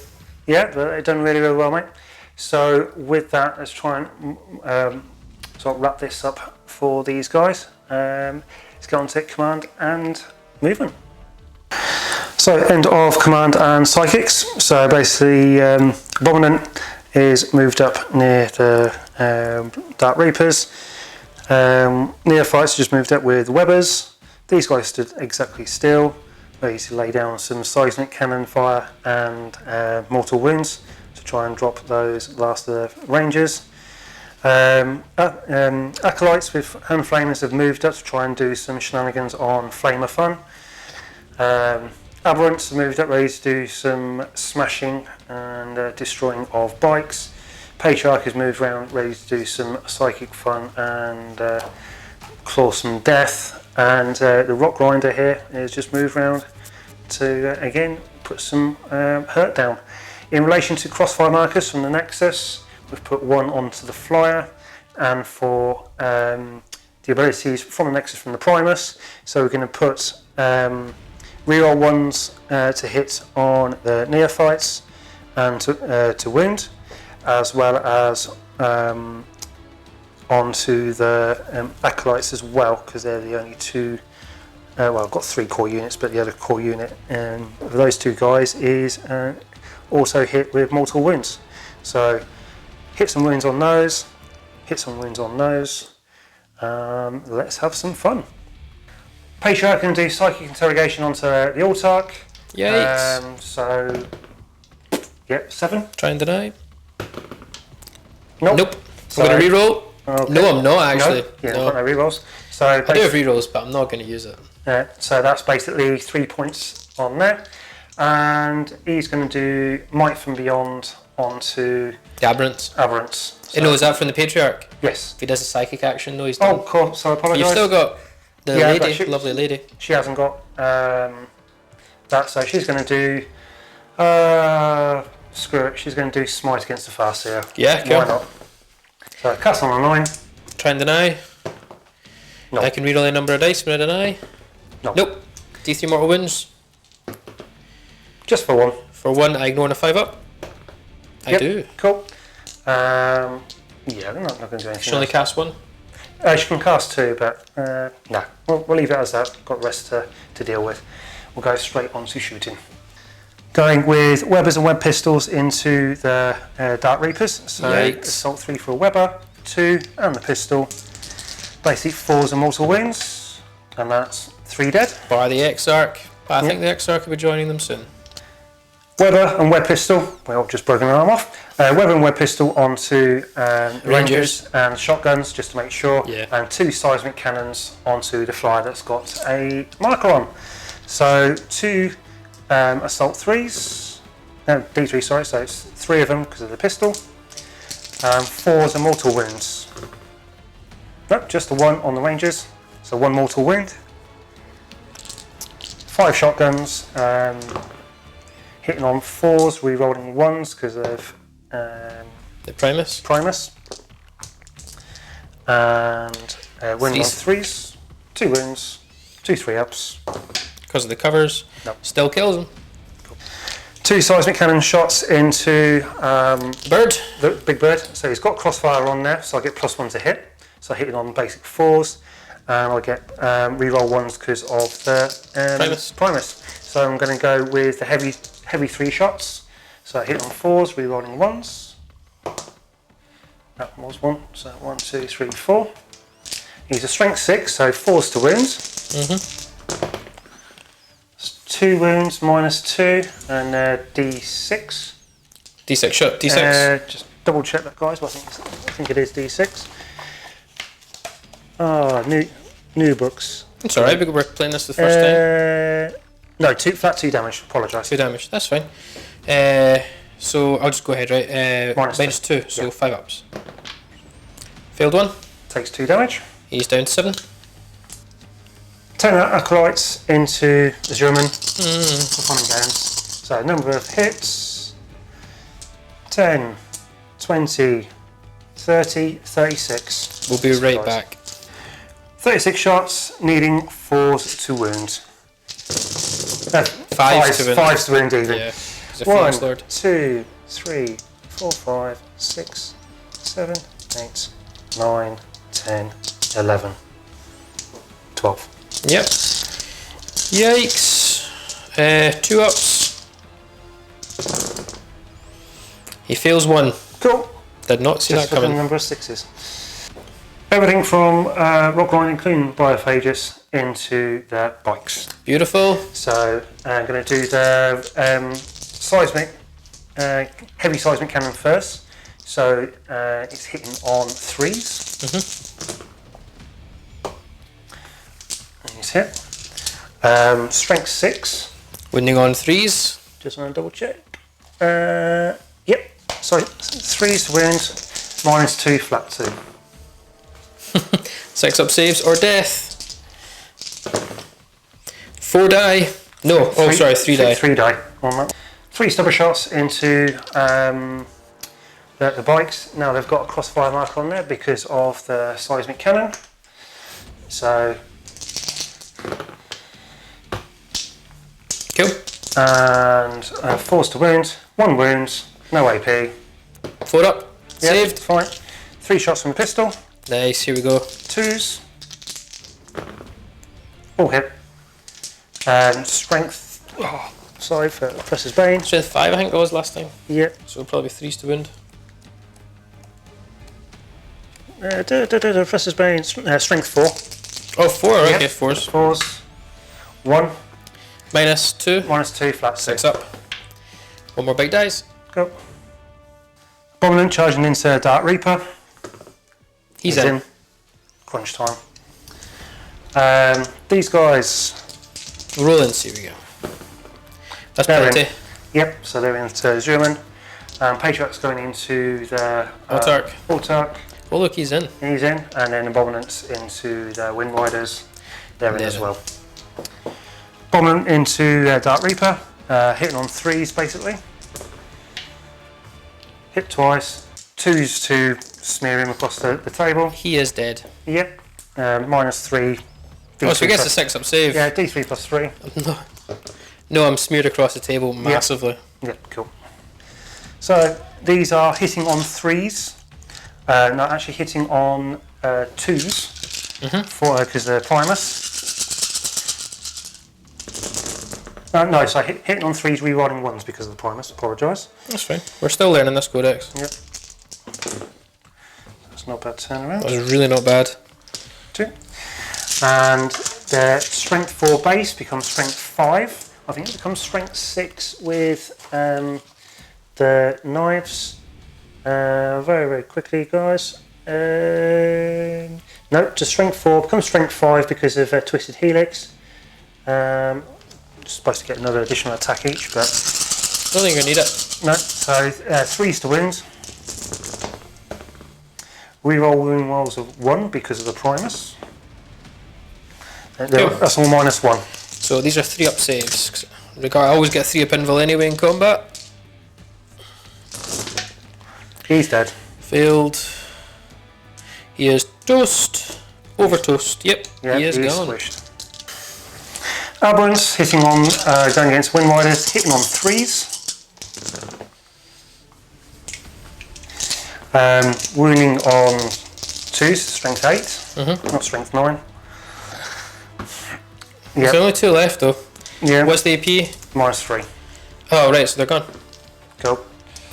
Yeah, they've done really, really well, mate. So with that, let's try and sort of wrap this up for these guys. Let's go on to take command and movement. So end of command and psychics. So basically, Abominant is moved up near the Dark Reapers. Neophytes just moved up with Webbers. These guys stood exactly still. Basically lay down some Seismic Cannon fire and mortal wounds to try and drop those last of the Rangers. Acolytes with Home Flamers have moved up to try and do some shenanigans on Flamer Fun. Aberrants have moved up, ready to do some smashing and destroying of bikes. Patriarch has moved around, ready to do some psychic fun and claw some death. And the Rock Grinder here has just moved around to again put some hurt down. In relation to crossfire markers from the Nexus, we've put one onto the Flyer, and for the abilities from the Nexus from the Primus, so we're going to put reroll ones to hit on the Neophytes and to wound, as well as onto the Acolytes as well, because they're the only two. Well, I've got 3 core units, but the other core unit of those 2 guys is also hit with multiple wounds. So hit some wounds on those, hit some wounds on those. Let's have some fun. Patriarch can do psychic interrogation onto the Autarch. Yikes. So, yep, 7. Try and deny. Nope. I'm going to reroll. Okay. No, I'm not actually. No, yeah, I've got no rerolls. So I do have rerolls, but I'm not going to use it. So that's basically 3 points on there. And he's going to do Might from Beyond onto The Aberrants. So, No, is that from the Patriarch? Yes. If he does a psychic action, no, he's done. Oh, cool. So I apologise. You've still got the lady, lovely lady. She hasn't got that, so she's going to do. Screw it. She's going to do Smite against the Farseer. Yeah, cool. Why not? So cast on a 9. Try and deny. No. I can reroll a number of dice when I deny. No. Nope. D3 mortal wounds. Just for 1. For 1, I ignore a 5-up. I do. Cool. Yeah, I'm not going to do anything. She only cast 1. She can cast 2, but no. We'll leave it as that. Got the rest to deal with. We'll go straight on to shooting. Going with Webbers and Web Pistols into the Dark Reapers. So Yikes. Assault 3 for a Webber, 2, and the pistol. Basically 4s and mortal wounds, and that's 3 dead. Bar the Exarch. But I think the Exarch will be joining them soon. Weber and Web Pistol, well, just broken an arm off. Weber and Web Pistol onto Rangers and shotguns, just to make sure. Yeah. And 2 Seismic Cannons onto the Flyer that's got a marker on. So 2 Assault 3s, no, D3, sorry, so it's 3 of them because of the pistol. 4s and mortal wounds. Nope, just the 1 on the Rangers, so 1 mortal wound. 5 shotguns, hitting on 4s, re-rolling 1s because of The Primus. And wounding on 3s, 2 wounds, 2 3-ups. Because of the covers. Nope. Still kills them. 2 Seismic Cannon shots into Bird. the big bird. So he's got crossfire on there, so I get +1 to hit. So hitting on basic 4s, and I get re-roll 1s because of the Primus. So I'm going to go with the heavy 3 shots. So hitting on 4s, re-rolling 1s. That was 1. So 1, 2, 3, 4. He's a strength 6, so 4s to wounds. 2 wounds minus 2 and D6. D6 shot. D6. Just double check that, guys. But I think it is D6. Oh, new books. It's alright, we're playing this the first time. No, flat 2 damage. Apologise. 2 damage, that's fine. So I'll just go ahead, right? Minus 2, so yeah. 5-ups. Failed 1. Takes 2 damage. He's down to 7. 10 acolytes into the German. Fun and games. So number of hits: 10, 20, 30, 36. We'll be right back. 36 shots, needing 4s to wound. 5s to wound. 5s to wound even. Yeah, he's a Phoenix 1, Lord. 2, 3, 4, 5, 6, 7, 8, 9, 10, 11, 12. Yep. Yikes. 2 ups. He fails 1. Cool. Did not see Just that coming. the number of 6s. Everything from rock line, including biophages, into the bikes. Beautiful. So I'm going to do the seismic, heavy seismic cannon first. So it's hitting on 3s. And he's hit. Strength 6. Wounding on 3s. Just want to double check. Yep. Sorry, 3s to wound. -2 flat 2. 6 up saves or death. 4 die. No, oh sorry, 3 die. 3 die on that. 3 stubber shots into the bikes. Now they've got a crossfire mark on there because of the seismic cannon. So Cool. And 4s to wound. 1 wound. No AP. 4 up. Yep, Saved. fine. 3 shots from the pistol. Nice, here we go. 2s. All hit. Strength. Oh, sorry for Professor's Bane. Strength 5 I think it was last time. Yep. So it'll probably be 3s to wound. Professor's Bane. Strength 4. Oh, 4, Yep. okay, 4s. 4s. 1. -2. -2 flat 6 6. up. 1 more big dice. Go. Abominant charging into Dark Reaper. He's in. Crunch time. These guys. Rollins, here we go. That's They're plenty. in. Yep, so they're into German. Patriarch's going into the Autarch. Autarch. Oh look, he's in. He's in, and then Abominant's into the Wind Riders. They're in as well. Abominant into Dark Reaper, hitting on 3s basically. Hit twice. 2s to smear him across the table. He is dead. Yep. -3. Oh, so he gets a 6 up save. Yeah, D3 plus 3. No, I'm smeared across the table massively. Yep, cool. So these are hitting on 3s. Not actually hitting on 2s. Because they're Primus. No, so hitting on 3s, rerolling 1s because of the Primus. Apologise. That's fine. We're still learning this codex. Yep. That's not a bad turnaround. That was really not bad. 2. And their strength 4 base becomes strength 5. I think it becomes strength 6 with the knives. Very, very quickly, guys. No, just strength 4 becomes strength 5 because of Twisted Helix. Supposed to get another additional attack each, but Don't think you're gonna need it. no. So 3s to wound. Reroll wound rolls of 1 because of the Primus. That's all -1. So these are 3 up saves. I always get 3 up invul anyway in combat. He's dead. Failed. He is toast. Over toast. Yep. Yeah, he is he's gone. squished. Aberrants hitting on, going against Wind Riders, hitting on 3s. Wounding on 2s, strength 8, not strength 9. There's only 2 left though. Yeah. What's the AP? -3. Oh right, so they're gone. Go.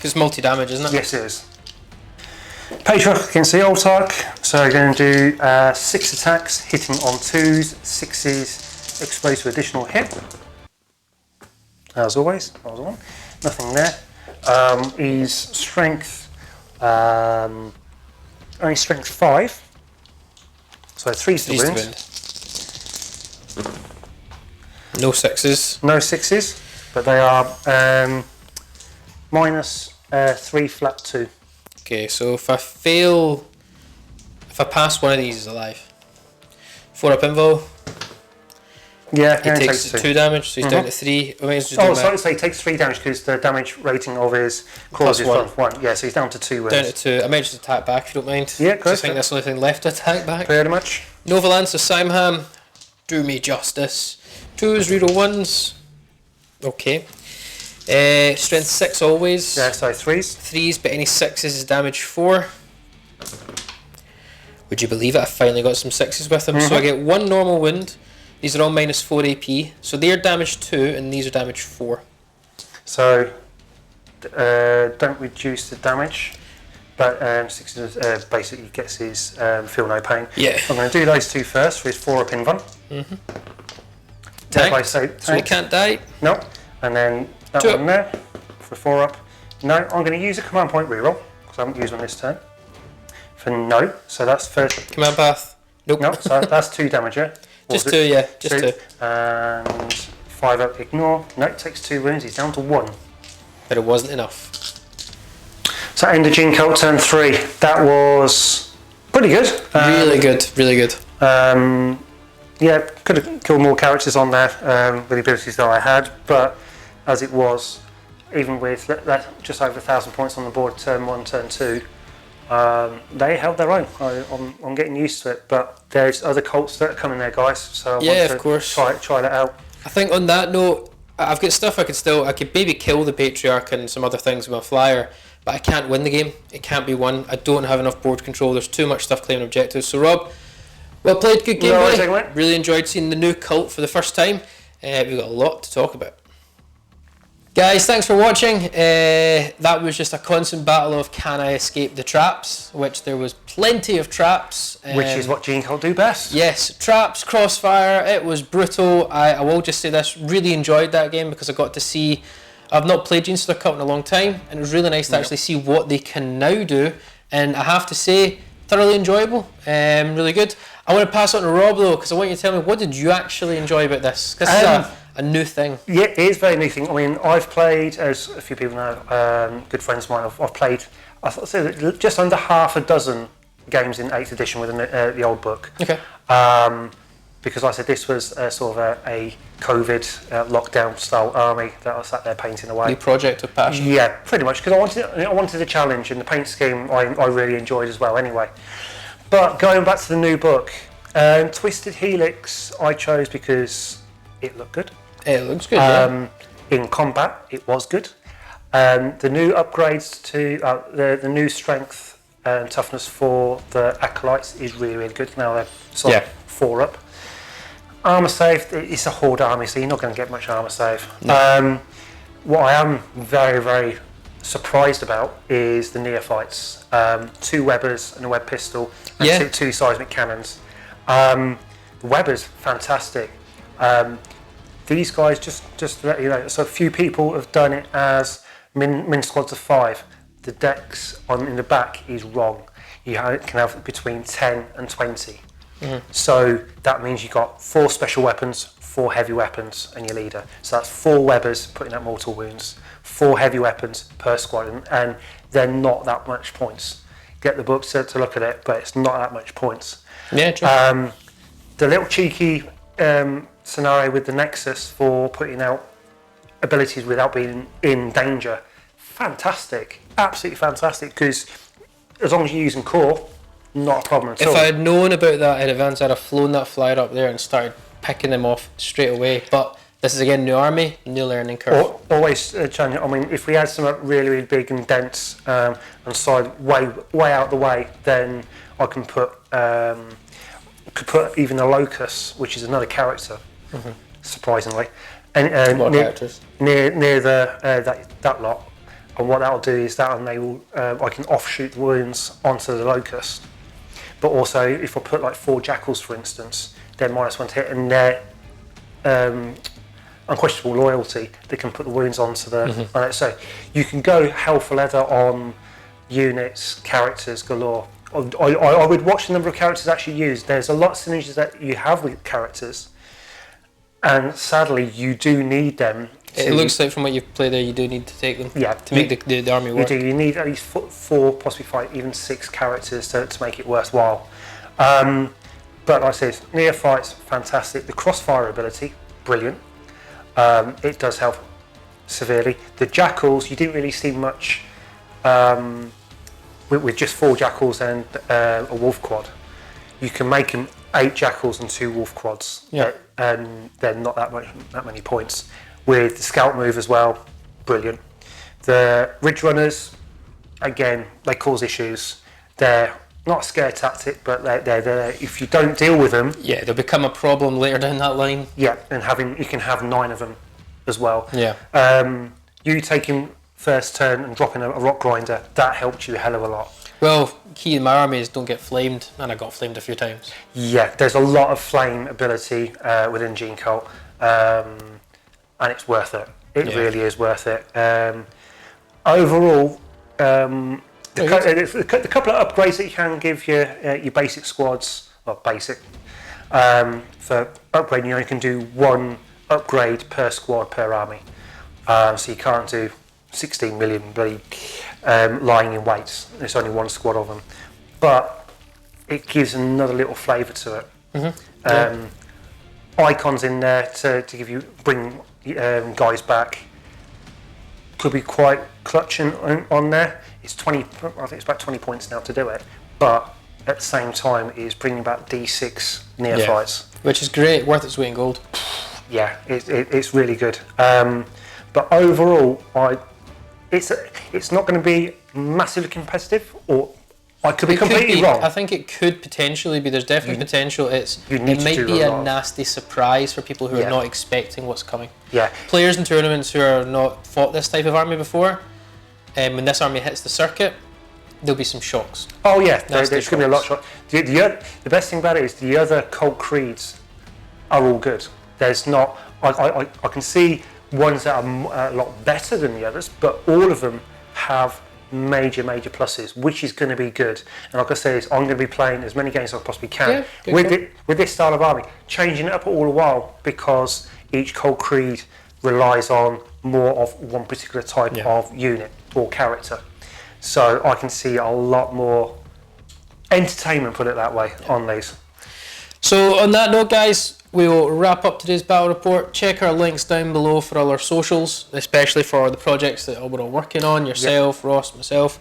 It's multi-damage, isn't it? Yes, it is. Patriarch against the Autarch, so we're going to do 6 attacks, hitting on 2s, 6s, exposed to additional hit. As always, that was 1. Nothing there. He's strength, only strength 5, so 3s to wound. No 6s. No 6s, but they are -3 flat 2. Okay, so if I pass one of these, he's alive. 4 up invul. Yeah, He takes 2 damage, so he's down to 3. I mean, so he takes 3 damage because the damage rating of his claws is 1. Yeah, so he's down to 2 wounds. Down to 2. I might just attack back if you don't mind. Yeah, I think that's the only thing left to attack back. Pretty much. Nova Lance of Siam-Hann. Do me justice. 2s, reroll 1s. Okay. Strength 6 always. Yeah, so 3s. 3s, but any 6s is damage 4. Would you believe it? I finally got some 6s with them. So I get 1 normal wound. These are all -4 AP. So they're damage 2 and these are damage 4. So don't reduce the damage, but 6 basically gets his feel no pain. Yeah. I'm going to do those 2 first for his 4 up in 1. Tank. So he can't die. No. And then that 2 one there for 4 up. No, I'm going to use a command point reroll because I haven't used one this turn. For no, so that's first. Command path. Nope. No, so that's 2 damage, yeah? Just 2, yeah. Just 2. And 5 up, ignore. No, it takes 2 wounds, he's down to 1. But it wasn't enough. So Edition Cult turn 3. That was pretty good. Really good, really good. Yeah, could have killed more characters on there with the abilities that I had, but as it was, even with just over 1,000 points on the board, turn 1, turn 2, they held their own. I'm getting used to it, but there's other cults that are coming there, guys. So I want to of course. try that out. I think on that note, I've got stuff I could maybe kill the Patriarch and some other things with my flyer, but I can't win the game. It can't be won. I don't have enough board control. There's too much stuff claiming objectives. So Rob, well played, good game, buddy. Really enjoyed seeing the new cult for the first time. We've got a lot to talk about. Guys, thanks for watching. That was just a constant battle of can I escape the traps, which there was plenty of traps. Which is what Gene Cult do best. Yes, traps, crossfire, it was brutal. I will just say this, really enjoyed that game because I got to see, I've not played Genestealer Cult in a long time, and it was really nice to actually see what they can now do, and I have to say, thoroughly enjoyable, really good. I want to pass on to Rob though, because I want you to tell me, what did you actually enjoy about this? Because this is a new thing. Yeah, it is a very new thing. I mean, I've played, as a few people know, good friends of mine, I've played, I'd say just under half a dozen games in 8th edition with the old book. Okay. Because like I said, this was sort of a COVID lockdown style army that I sat there painting away. New project of passion. Yeah, pretty much, because I wanted a challenge, and the paint scheme I really enjoyed as well anyway. But going back to the new book, Twisted Helix I chose because it looked good. It looks good, yeah. In combat, it was good. The new upgrades to the new strength and toughness for the acolytes is really, really good. Now they're sort of 4 up. Armour save, it's a horde army, so you're not going to get much armour save. No. What I am very, very surprised about is the Neophytes. 2 Webbers and a Webb pistol, and 2 Seismic Cannons. The Webber's fantastic. These guys, just to let you know, so a few people have done it as min squads of 5. The decks in the back is wrong. You can have between 10 and 20. So that means you've got 4 special weapons, 4 heavy weapons, and your leader. So that's 4 Webbers putting out mortal wounds, 4 heavy weapons per squad, and they're not that much points. Get the book to look at it, but it's not that much points. Yeah, true. The little cheeky scenario with the Nexus for putting out abilities without being in danger, fantastic, absolutely fantastic, because as long as you're using core, not a problem at all. If I had known about that in advance, I'd have flown that flyer up there and started picking them off straight away. But this is again new army, new learning curve. Always challenging. I mean, if we had something really, really big and dense and side way out of the way, then I can put even a Locust, which is another character, surprisingly, and near the that lot. And what that'll do is that enable I can offshoot the wounds onto the Locust. But also, if I put like 4 Jackals, for instance, they're -1 to hit, and they're unquestionable loyalty, they can put the wounds onto the. On it. So you can go hell for leather on units, characters galore. I would watch the number of characters actually used. There's a lot of synergies that you have with characters, and sadly, you do need them. It looks like from what you've played there, you do need to take them to make the army work. You do. You need at least 4, possibly 5, even 6 characters to make it worthwhile. But like I said, Neophytes, fantastic. The crossfire ability, brilliant. It does help severely. The Jackals, you didn't really see much with just 4 Jackals and a Wolf Quad. You can make them 8 Jackals and 2 Wolf Quads, and they're not that many points. With the scout move as well, brilliant. The Ridge Runners, again, they cause issues. They're not a scare tactic, but they're if you don't deal with them, they'll become a problem later down that line. Yeah, and you can have 9 of them as well. Yeah. You taking first turn and dropping a rock grinder, that helped you a hell of a lot. Well, key in my army is don't get flamed, and I got flamed a few times. Yeah, there's a lot of flame ability within Gene Cult. And it's worth it. It really is worth it. Overall, The couple of upgrades that you can give your basic squads, well, basic, for upgrading, you can do one upgrade per squad per army. So you can't do 16 million bloody lying in waits. There's only one squad of them, but it gives another little flavour to it. Mm-hmm. Icons in there to bring guys back. Could be quite clutching on there. It's 20. I think it's about 20 points now to do it, but at the same time, it's bringing back D6 Neophytes, which is great, worth its weight in gold. Yeah, it's really good. But overall, it's not going to be massively competitive, or I could be completely wrong. I think it could potentially be. There's definitely potential. It might be a nasty surprise for people who are not expecting what's coming. Yeah. Players in tournaments who are not fought this type of army before, when this army hits the circuit, there'll be some shocks. Oh yeah, there's going to be a lot of shocks. The best thing about it is the other cult creeds are all good. There's not. I can see ones that are a lot better than the others, but all of them have major pluses, which is going to be good. And like I said, I'm going to be playing as many games as I possibly can with this style of army, changing it up all the while, because each cult creed relies on more of one particular type of unit or character. So I can see a lot more entertainment, put it that way, on these. So on that note, guys, we will wrap up today's battle report. Check our links down below for all our socials, especially for the projects that we're all working on, yourself, Ross, myself.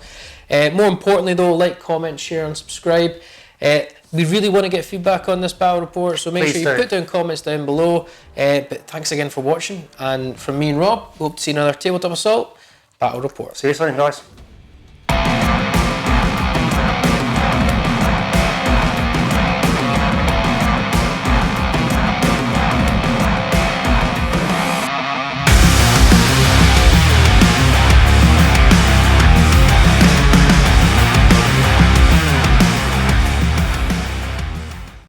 More importantly though, like, comment, share and subscribe. We really want to get feedback on this battle report, so make sure you put down comments down below. But thanks again for watching, and from me and Rob, we hope to see another Tabletop Assault battle report. See you soon, guys.